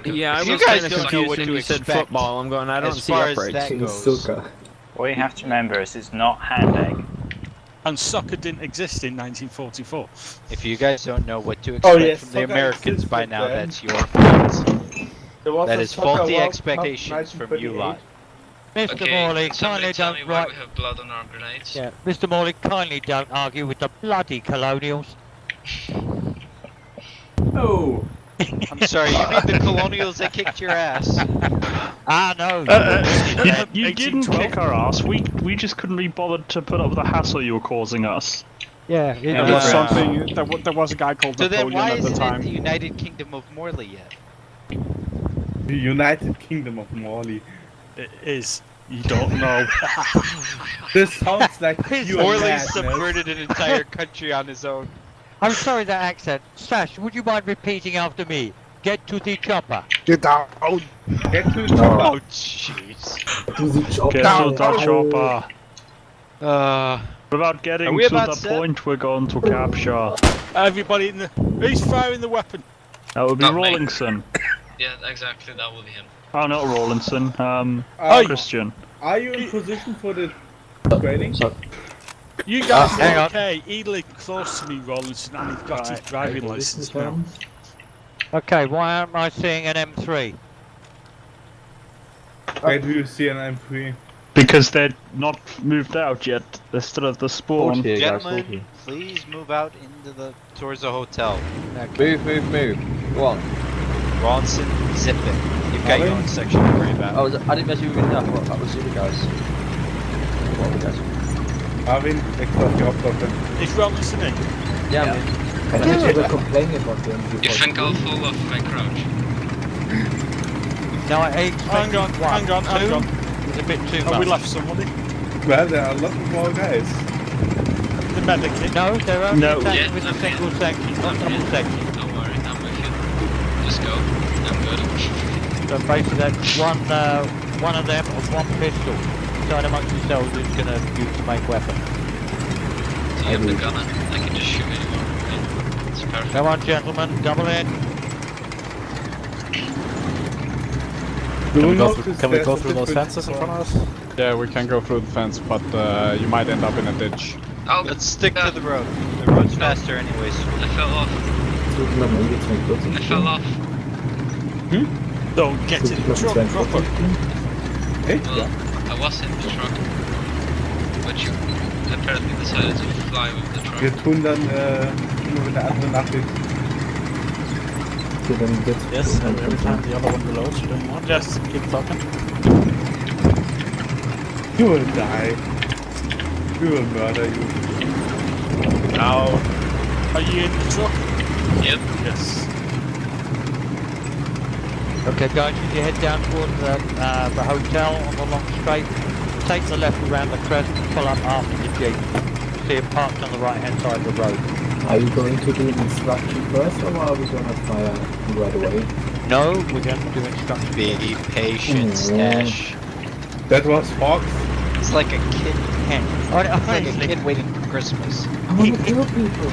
Yeah, I You was guys kind of don't know confused what when to you said expect football. I'm going, I don't as see far as uprights. that goes. What you have to remember is it's not hand egg. And soccer didn't exist in 1944. If you guys don't know what to expect yes, from the soccer Americans existed by now, then. that's your fault. There was That a is soccer faulty World Cup expectations from you 1938. lot. Mr. Okay, Morley, somebody kindly tell me don't why write. we have blood on our grenades. Yeah, Mr. Morley, kindly don't argue with the bloody colonials. Oh. I'm sorry, you mean the colonials that kicked your ass? Ah, no. You didn't kick our ass. We just couldn't be bothered to put up with the hassle you were causing us. Yeah, There was something. There was a guy called So then Napoleon why at the isn't time. it the United Kingdom of Morley yet? The United Kingdom of Morley. It is. You don't know. This sounds like you Morley madness. subverted an entire country on his own. I'm sorry that accent. Stash, would you mind repeating after me? Get to the chopper. Get down. Get to the No. top. Oh, jeez. To the chopper. Get to the chopper. Uh, Without getting Are we to about the set? point we're going to capture. Everybody in the. Who's firing the weapon? That would be Not me. Rawlinson. Yeah, exactly, that will be him. Oh, not Rawlinson. Christian. Are you in position for the training? You guys hang are on. okay. He lived close to me, Rollinson, and he's got his driving license now. Okay, why aren't I seeing an M3? Where do you see an M3? Because they're not moved out yet. They're still at the spawn. gentlemen, please move out towards the hotel. Move. Go on. Rawlinson, zip it. You've got your own section to worry about. I didn't mess you with enough. That was the other guys. What were the guys? Marvin, ik was je oplossen. Is Ron listening? Yeah, I think they were complaining about the You think I'll fall off my crouch? No, I expect Hang on. It's a bit too Oh, much. we left somebody. Well, there are a lot more guys. The medic. No, they're only No. attacking with a single section, not double section. Don't worry, I'm with you. Just go. I'm good. So basically that's one of them and one pistol. Decide amongst yourselves who's going to use the main weapon. So you have the gunner. I can just shoot anyone. Okay. It's perfect. Come on, gentlemen, double in. Can we go through those fences in front of us? Yeah, we can go through the fence, but you might end up in a ditch. Oh, let's stick to the road. The road's faster anyways. I fell off. I fell off. Don't get in the truck proper. Well, I was in the truck. But you apparently decided to fly with the truck. Wir tun dann nur mit der anderen Nachricht. Yes, and every time the other one reloads, you don't want just keep talking. You will die. We will murder you. Now, are you in the truck? Yep. Yes. Okay guys, if you head down towards the hotel on the long straight, take the left around the crest and pull up after the jeep. See it parked on the right hand side of the road. Are you going to do instruction first, or are we gonna fire right away? No, we're going to do instruction. Be patient, Stash. That was Fox. It's like a kid. It's like a kid waiting for Christmas. I want to kill people.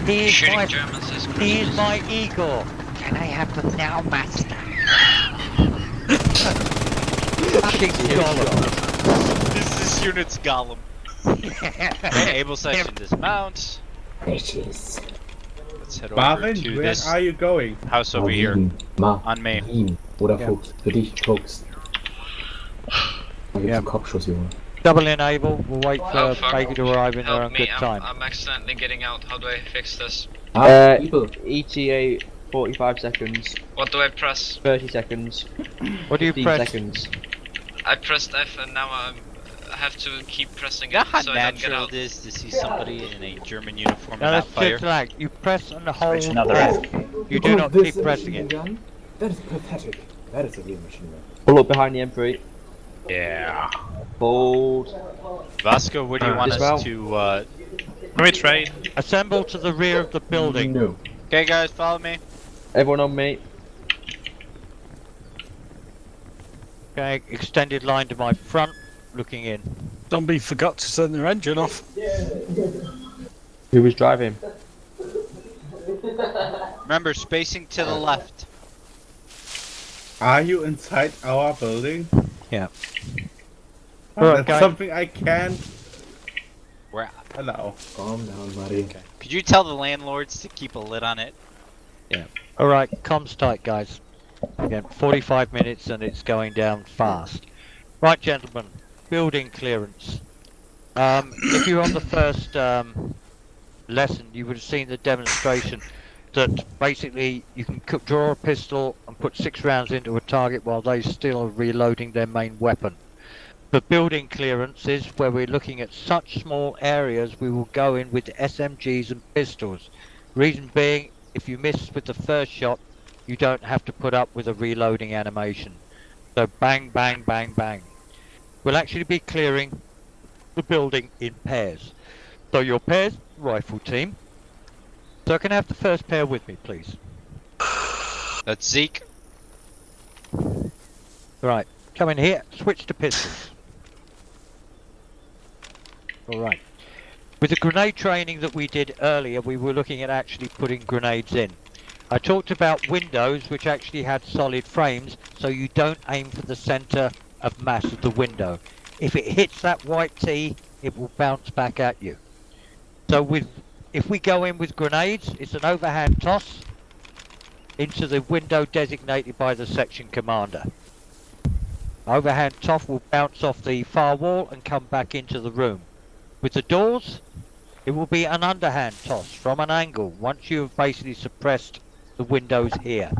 He is Shooting my, Germans is he is Christmas. my Igor. Can I have them now, master? Fucking Gollum. This is Unit's Gollum. Okay, able section dismount. Bitches. Let's head over Marvin, to where this are you going? house over here. On me. Marvin. Oder Fuchs. Für dich, Fuchs. Da gibt's einen Kopfschuss, Junge. Double in Able, we'll wait Oh, for fuck. Baker to arrive in there Help on me, good time. I'm accidentally getting out. How do I fix this? ETA 45 seconds. What do I press? 30 seconds. What do you 15 press? seconds. I pressed F and now I have to keep pressing You know it how so I don't get natural out. it is to see somebody in a German uniform Now and not let's fire? just like, you press and hold another F. You do not This keep is pressing machine it. gun? That is pathetic. That is a real machine gun. Pull up behind the M3. Yeah. Hold. Vasco, where do you want Dismount. us to, Can we trade? Assemble to the rear of the building. No. Okay guys, follow me. Everyone on me. Okay, extended line to my front, looking in. Don't be forgot to turn their engine off. Who was driving? Remember, spacing to the left. Are you inside our building? Yeah. Oh, Alright, that's guys. something I can't Where? allow. Calm down, buddy. Could you tell the landlords to keep a lid on it? Alright, comms tight guys. Again, 45 minutes and it's going down fast. Right gentlemen, building clearance. If you were on the first lesson, you would have seen the demonstration that basically you can draw a pistol and put 6 rounds into a target while they still are reloading their main weapon. For building clearances, where we're looking at such small areas, we will go in with SMGs and pistols. Reason being, if you miss with the first shot, you don't have to put up with a reloading animation. So bang, bang, bang, bang. We'll actually be clearing the building in pairs. So your pairs, rifle team. So can I have the first pair with me, please? That's Zeke. Right, come in here, switch to pistols. Alright. With the grenade training that we did earlier, we were looking at actually putting grenades in. I talked about windows which actually had solid frames, so you don't aim for the center of mass of the window. If it hits that white T, it will bounce back at you. So if we go in with grenades, it's an overhand toss into the window designated by the section commander. Overhand toss will bounce off the far wall and come back into the room. With the doors, it will be an underhand toss from an angle once you have basically suppressed the windows here.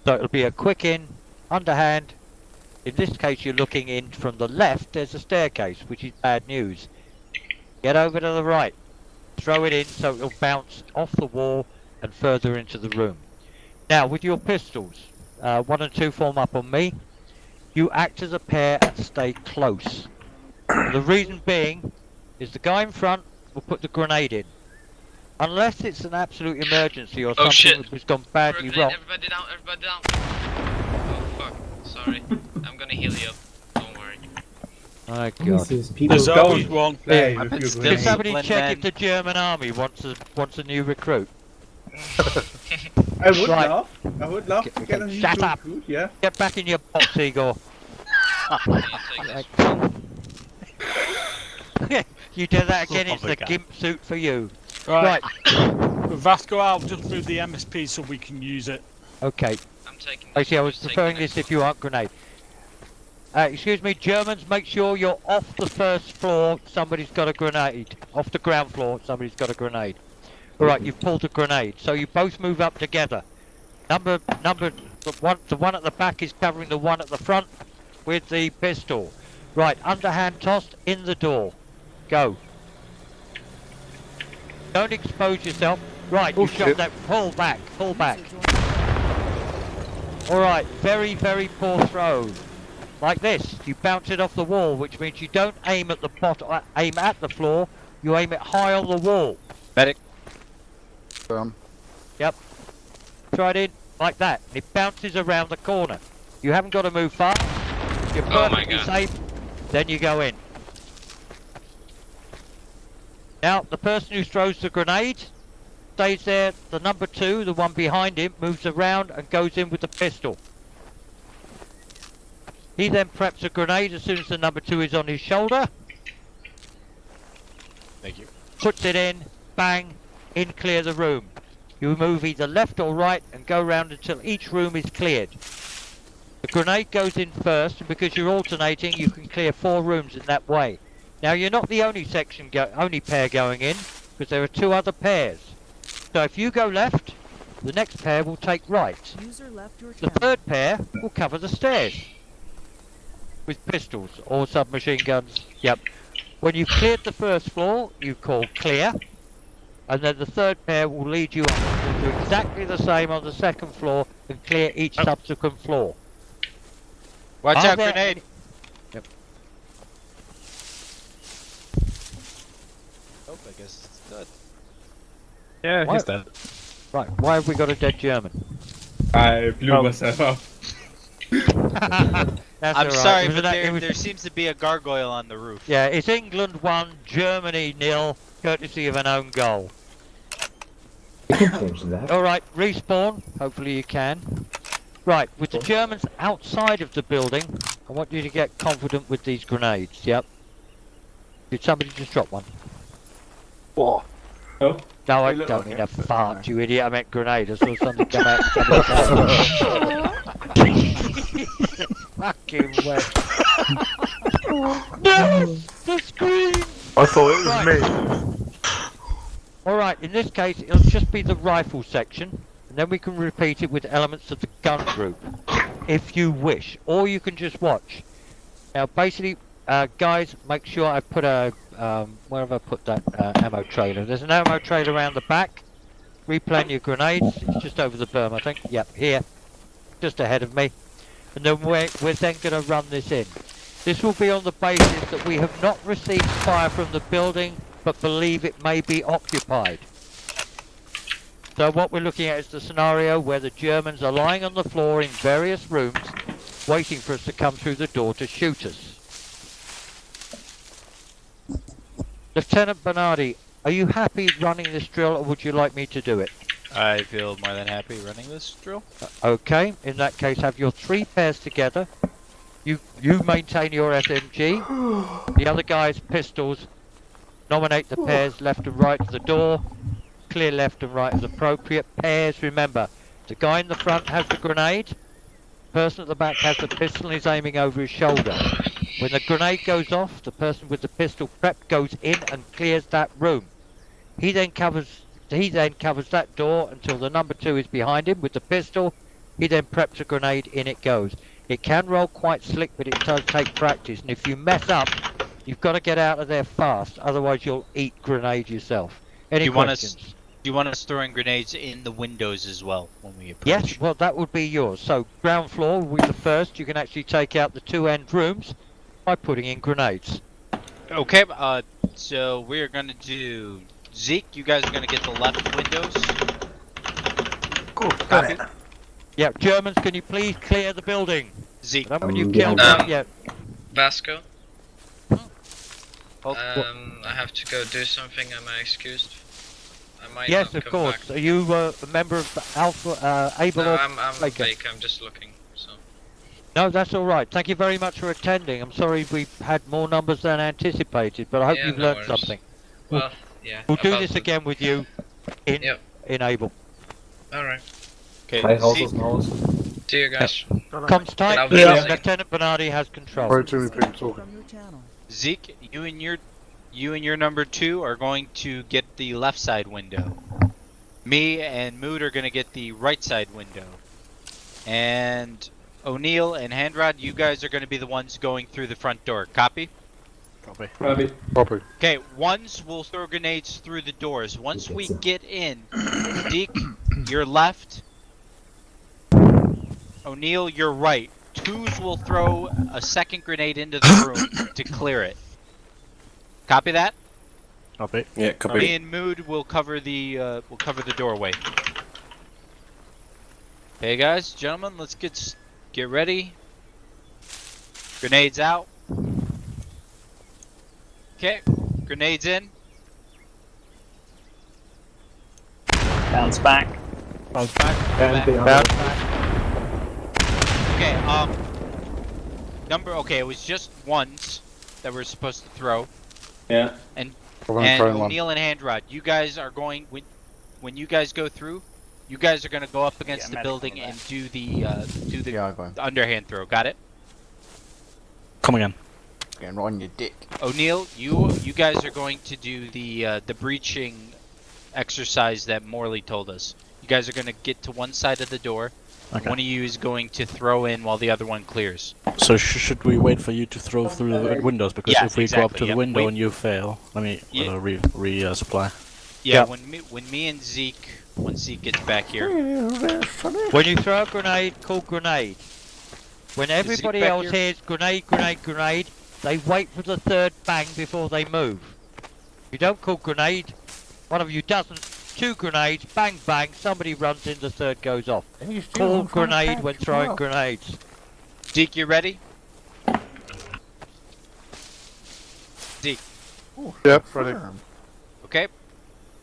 So it'll be a quick in, underhand. In this case you're looking in from the left, there's a staircase, which is bad news. Get over to the right. Throw it in so it'll bounce off the wall and further into the room. Now, with your pistols, 1 and 2 form up on me. You act as a pair and stay close. The reason being is the guy in front will put the grenade in. Unless it's an absolute emergency or something has gone badly wrong. Everybody down, everybody down. Oh fuck, sorry. I'm gonna heal you up. Don't worry. My God. There's always one play with your Does grenade. somebody check if the German army wants a new recruit? I would Right. love. I would love to get a new Shut up. recruit, yeah. Get back in your box, Igor. You do that again, it's the gimp suit for you. Right. Vasco, I'll just move the MSP so we can use it. Okay. I'm taking. Actually, I was preferring this if you aren't grenade. Excuse me, Germans, make sure you're off the first floor. Somebody's got a grenade. Off the ground floor, somebody's got a grenade. Alright, you've pulled a grenade. So you both move up together. The one at the back is covering the one at the front with the pistol. Right, underhand tossed in the door. Go. Don't expose yourself. Right, you shot that. Pull back, pull back. Alright, very, very poor throw. Like this, you bounce it off the wall, which means you don't aim at the aim at the floor, you aim it high on the wall. Medic. Yep. Try it in, like that. It bounces around the corner. You haven't got to move far. You're perfectly safe. Then you go in. Now, the person who throws the grenade stays there. The number 2, the one behind him, moves around and goes in with the pistol. He then preps a grenade as soon as the number 2 is on his shoulder. Thank you. Puts it in, bang, in clear the room. You move either left or right and go round until each room is cleared. The grenade goes in first, and because you're alternating, you can clear 4 rooms in that way. Now, you're not the only only pair going in, because there are 2 other pairs. So if you go left, the next pair will take right. User left your The third pair will cover the stairs with pistols or submachine guns. Yep. When you've cleared the first floor, you call clear, and then the third pair will lead you on to do exactly the same on the second floor and clear each subsequent floor. Watch Are out, there grenade! Yep. Oh, I guess it's dead. Yeah, he's dead. Right, why have we got a dead German? I blew myself up. That's I'm all right. sorry, It was but an- there seems to be a gargoyle on the roof. Yeah, it's England 1, Germany 0, courtesy of an own goal. You can change that. Alright, respawn. Hopefully you can. Right, with the Germans outside of the building, I want you to get confident with these grenades. Yep. Did somebody just drop one? What? Oh. No, I don't mean a fart, you idiot. I meant grenade. I saw something come out. Fucking wet. No! The screen! I thought it was me. Alright, in this case, it'll just be the rifle section, and then we can repeat it with elements of the gun group, if you wish, or you can just watch. Now, basically, guys, make sure I put a, where have I put that ammo trailer? There's an ammo trailer around the back. Replan your grenades, it's just over the berm, I think. Yep, here, just ahead of me. And then we're then going to run this in. This will be on the basis that we have not received fire from the building, but believe it may be occupied. So what we're looking at is the scenario where the Germans are lying on the floor in various rooms, waiting for us to come through the door to shoot us. Lieutenant Bernardi, are you happy running this drill, or would you like me to do it? I feel more than happy running this drill. Okay, in that case, have your 3 pairs together. You maintain your SMG. The other guy's pistols. Nominate the pairs left and right of the door. Clear left and right as appropriate. Pairs, remember, the guy in the front has the grenade. The person at the back has the pistol and is aiming over his shoulder. When the grenade goes off, the person with the pistol prepped goes in and clears that room. He then covers that door until the number 2 is behind him with the pistol. He then preps a grenade, in it goes. It can roll quite slick, but it does take practice, and if you mess up, You've got to get out of there fast, otherwise you'll eat grenade yourself. Any questions? Do you want us throwing grenades in the windows as well when we approach? Yes, well that would be yours. So ground floor will be the first. You can actually take out the 2 end rooms by putting in grenades. Okay, so we're gonna do Zeke. You guys are gonna get the left windows. Cool. Copy. Yeah, Germans, can you please clear the building? Zeke. When you killed that, yeah. Vasco. Oh, I have to go do something. Am I excused? I might Yes, not of come course. back. Are you a member of the Alpha, Able No, or I'm Baker? fake. I'm just looking. So. No, that's all right. Thank you very much for attending. I'm sorry we had more numbers than anticipated, but I hope Yeah, you've no learned worries. something. Well, yeah. We'll do about this the- again with you in Able. All right. Okay. Hi, houses, mouse. See you guys. Comms tight. I'll be listening. Lieutenant Bernardi has control. Way too many people talking. Zeke, you and your number 2 are going to get the left side window. Me and Mood are gonna get the right side window. And O'Neill and Handrod, you guys are gonna be the ones going through the front door. Copy? Copy. Copy. Okay, once we'll throw grenades through the doors. Once we get in, Zeke, your left. O'Neill, you're right. 2s will throw a second grenade into the room to clear it. Copy that? Copy. Yeah, copy. Me and Mood will cover the doorway. Hey guys, gentlemen, let's get ready. Grenades out. Okay, grenades in. Bounce back. Bounce back. And the Bounce other. back. Okay, okay, it was just ones that we're supposed to throw. Yeah. And I've thrown one. O'Neill and Handrod, you guys are going when you guys go through, you guys are gonna go up against the building and do the underhand throw. Got it? Come again. Getting right on your dick. O'Neill, you guys are going to do the breaching exercise that Morley told us. You guys are gonna get to one side of the door. Okay. One of you is going to throw in while the other one clears. So should we wait for you to throw through the windows? Because Yeah, if we go up exactly, to the yeah. window Wait. and you fail, let me resupply. Yeah, when me and Zeke, once Zeke gets back here. When you throw a grenade, call grenade. When everybody back else here? hears grenade, grenade, grenade, they wait for the 3rd bang before they move. You don't call grenade, one of you doesn't. 2 grenades, bang bang, somebody runs in, the 3rd goes off. Call grenade when throwing grenades. Zeke, you ready? Zeke. Yep, ready. Okay.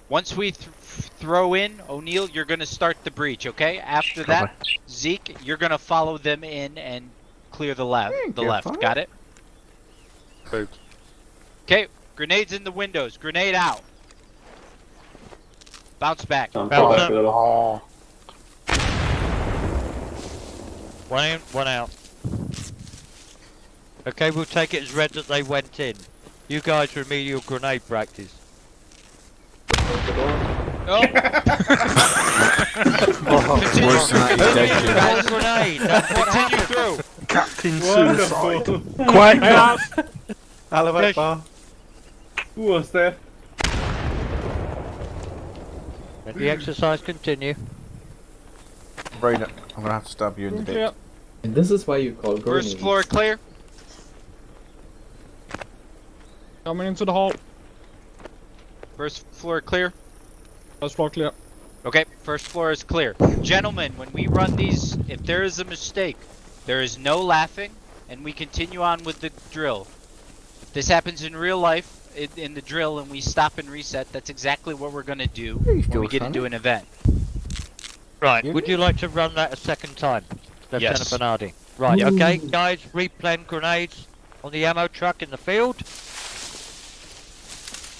Once we throw in, O'Neill, you're gonna start the breach. Okay. After that, Zeke, you're gonna follow them in and clear the left. Got it? Okay. Grenades in the windows. Grenade out. Bounce back. Bounce up. Oh. One in, one out. Okay, we'll take it as read that they went in. You guys remedial grenade practice. Oh. Worse than that, he's dead, Jim. Roll grenade. That's what Continue happened. through. Captain Suicide. Quiet down. Elevate bar. Who was there? Let the exercise continue. I'm gonna have to stab you in the dick. And this is why you call grenades. First floor clear. Coming into the hall. First floor clear. First floor clear. Okay, first floor is clear. Gentlemen, when we run these, if there is a mistake, there is no laughing, and we continue on with the drill. If this happens in real life, in the drill, and we stop and reset, that's exactly what we're going to do when we get into an event. Right, would you like to run that a second time, Lieutenant Yes. Bernardi? Right, okay, guys, replen grenades on the ammo truck in the field.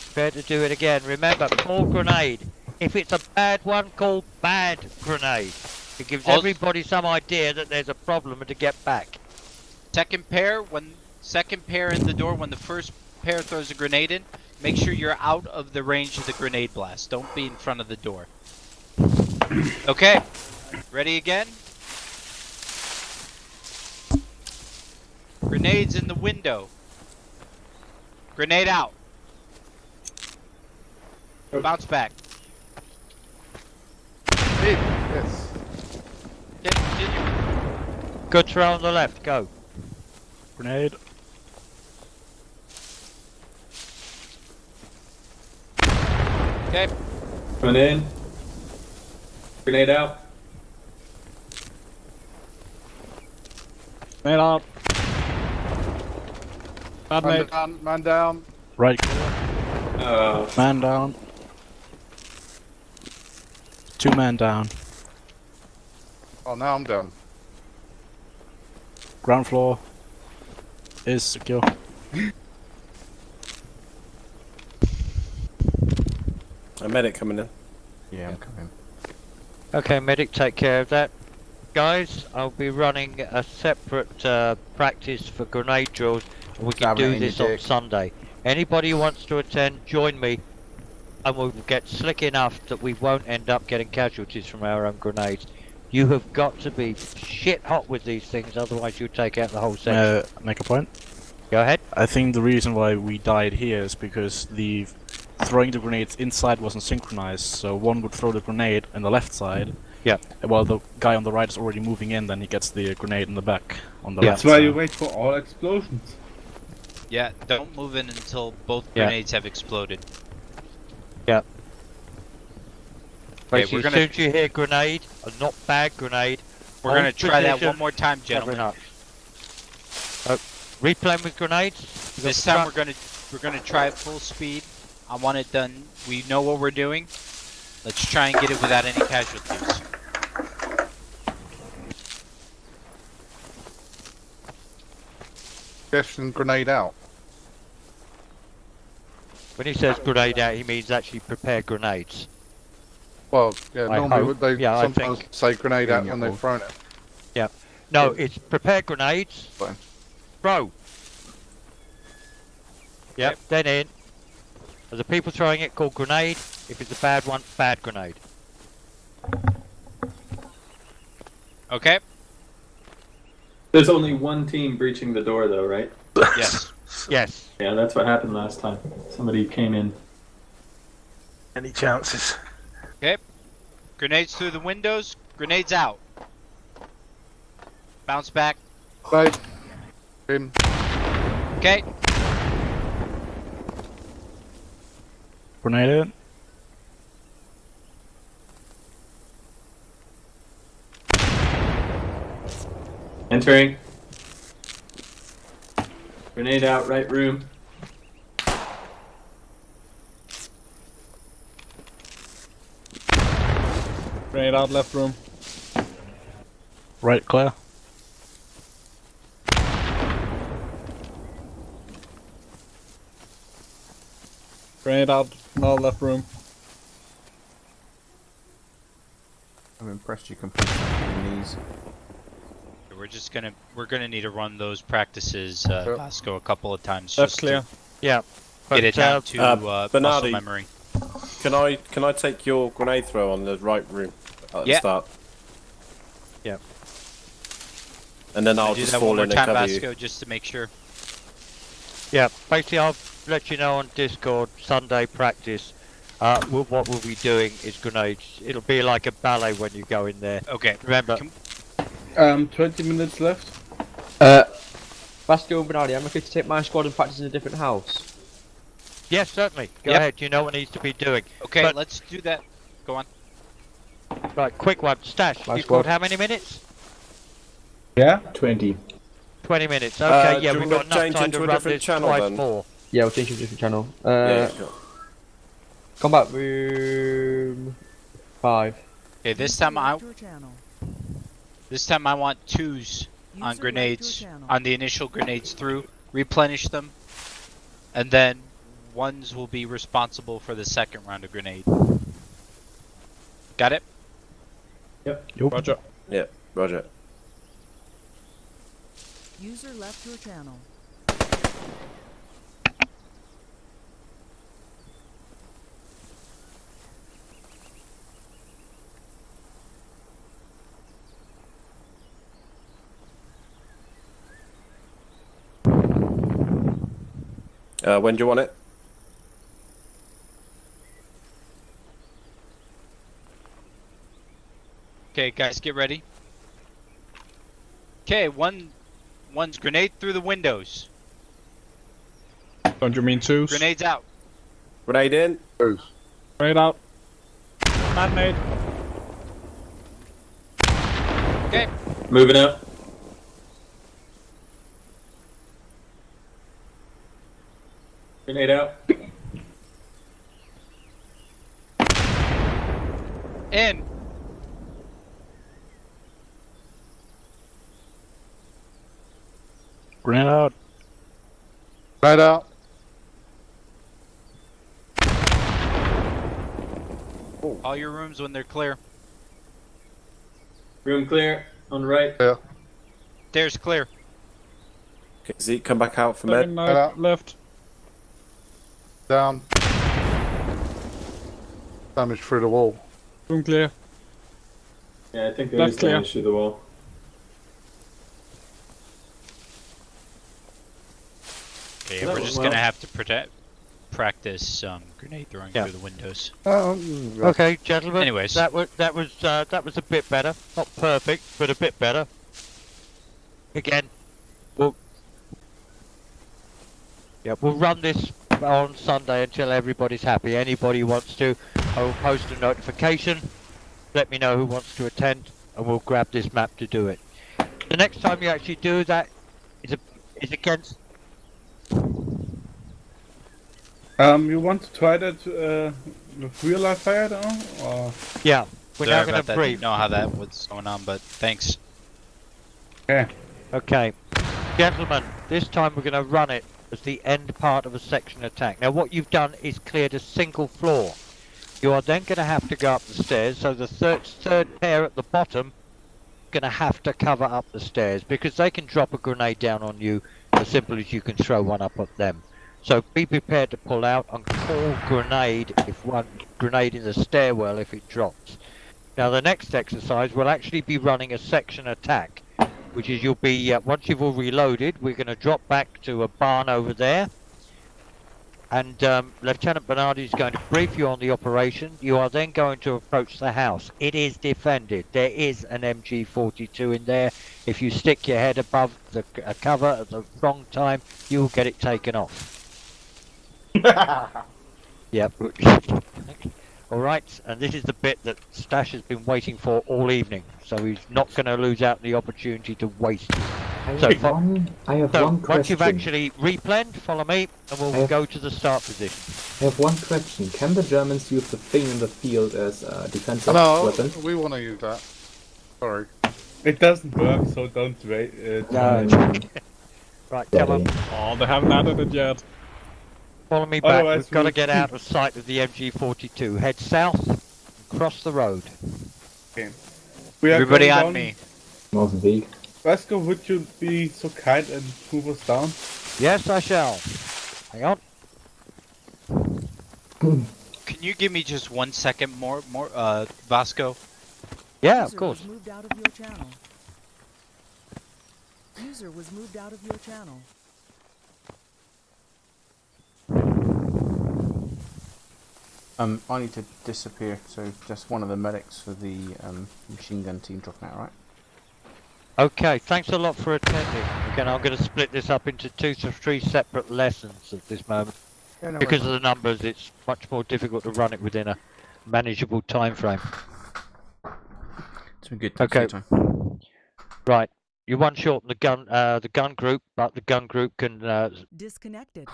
Prepare to do it again. Remember, call grenade. If it's a bad one, call bad grenade. It gives everybody some idea that there's a problem and to get back. Second pair in the door, when the first pair throws a grenade in, make sure you're out of the range of the grenade blast. Don't be in front of the door. Okay, ready again? Grenades in the window. Grenade out. Bounce back. Yes. Continue. Good throw on the left. Go. Grenade. Okay. Coming in. Grenade out. Man out. Bad Man nade. down, man down. Right. Man down. 2 man down. Oh, now I'm down. Ground floor is secure. A medic coming in. Yeah, I'm coming. Okay, medic, take care of that. Guys, I'll be running a separate practice for grenade drills, and we can Stab it do in this your on dick. Sunday. Anybody who wants to attend, join me, and we'll get slick enough that we won't end up getting casualties from our own grenades. You have got to be shit hot with these things, otherwise you'll take out the whole section. Make a point. Go ahead. I think the reason why we died here is because the throwing the grenades inside wasn't synchronized, so one would throw the grenade on the left side. Yeah. While the guy on the right is already moving in, then he gets the grenade in the back on the left That's why side. you wait for all explosions. Yeah, don't move in until both Yeah. grenades have exploded. Yeah. Okay, Basically, we're as gonna- soon as you hear grenade, a not bad grenade, We're gonna hold try that position, one more time, gentlemen. covering up. Replaying with grenades. You got This the time front. we're gonna try it full speed. I want it done. We know what we're doing. Let's try and get it without any casualties. Suggestion grenade out. When he says grenade out, he means actually prepare grenades. Well, yeah, I normally hope. they Yeah, I sometimes think. say grenade out Yeah, when they've well. thrown it. Yeah. No, it's prepare grenades. Fine. Throw. Yep, then in. Are the people throwing it called grenade? If it's a bad one, bad grenade. Okay. There's only one team breaching the door, though, right? Yes. Yes. Yeah, that's what happened last time. Somebody came in. Any chances? Okay. Grenades through the windows. Grenades out. Bounce back. Right. In. Okay. Grenade in. Entering. Grenade out, right room. Grenade out, left room. Right, clear. Grenade out, now left room. I'm impressed you can put that on your knees. We're gonna need to run those practices, Vasco, a couple of times. That's just clear. Yeah. Get it down to muscle Bernardi, memory. Can I take your grenade throw on the right room at the Yeah. start? Yeah. And then Can I I'll do just that fall one in more and time, cover Vasco, you. just to make sure. Yeah, basically I'll let you know on Discord, Sunday practice. What we'll be doing is grenades. It'll be like a ballet when you go in there. Okay. Remember. 20 minutes left. Vasco and Bernardi, am I okay to take my squad and practice in a different house? Yes, certainly. Go Yep. ahead. You know what needs to be doing. Okay, But- let's do that. Go on. Right, quick one. Stash, My you've squad. got how many minutes? Yeah? 20. 20 minutes. Okay, yeah, do we've we got enough change time into to a run different this channel twice then? more. Yeah, we'll change to a different channel. Yeah, sure. Combat room 5. Okay, this time I want twos on grenades, on the initial grenades through. Replenish them, and then ones will be responsible for the second round of grenade. Got it? Yep. Roger. Yeah, Roger. User left your channel. When do you want it? Okay, guys, get ready. Okay, one's grenade through the windows. Don't you mean twos? Grenades out. Grenade in. Grenade out. Grenade. Okay. Moving out. Grenade out. In. Grenade out. Right out. All your rooms when they're clear. Room clear. On the right. Yeah. Stairs clear. Okay, Zeke, come back out for Second med. knife, out. left. Down. Damage through the wall. Room clear. Yeah, I think there Left is clear. damage through the wall. Okay, That we're went just well. gonna have to practice grenade throwing through the windows. Okay, gentlemen. Anyways. that was a bit better. Not perfect, but a bit better. Again, we'll run this on Sunday until everybody's happy. Anybody wants to, I will post a notification. Let me know who wants to attend, and we'll grab this map to do it. The next time you actually do that is against. You want to try that with real life fire now? Or? Yeah, we're Sorry now about going to that. brief. Didn't know how that was going on, but thanks. Okay. Okay, gentlemen, this time we're going to run it as the end part of a section attack. Now what you've done is cleared a single floor. You are then going to have to go up the stairs, so the third pair at the bottom going to have to cover up the stairs, because they can drop a grenade down on you as simple as you can throw one up at them. So be prepared to pull out and call grenade if one grenade in the stairwell if it drops. Now the next exercise will actually be running a section attack, which is you'll be once you've all reloaded, we're going to drop back to a barn over there, and Lieutenant Bernardi is going to brief you on the operation. You are then going to approach the house. It is defended. There is an MG42 in there. If you stick your head above the cover at the wrong time, you will get it taken off. Yep. Alright, and this is the bit that Stash has been waiting for all evening, so he's not going to lose out the opportunity to waste it. I have one Once question. you've actually replanned, follow me, and we'll go to the start position. I have one question. Can the Germans use the thing in the field as a defensive No, weapon? we want to use that. Sorry. It doesn't work, so don't wait. Right, come on. Oh, they haven't added it yet. Follow me back. Otherwise We've got to we'll- get out of sight of the MG42. Head south, and cross the road. Okay. We are Everybody going on down. me. Auf dem Weg. Vasco, would you be so kind and move us down? Yes, I shall. Hang on. Can you give me just 1 second more, Vasco? Yeah, of User course. was moved out of your channel. User was moved out of your channel. I need to disappear, so just one of the medics for the machine gun team dropping out, right? Okay, thanks a lot for attending. Again, I'm going to split this up into 2 to 3 separate lessons at this moment. Yeah, no Because worries. of the numbers, it's much more difficult to run it within a manageable time frame. It's been good. Thanks for Okay. your time. Right. You one short the gun group, but the gun group can Disconnected.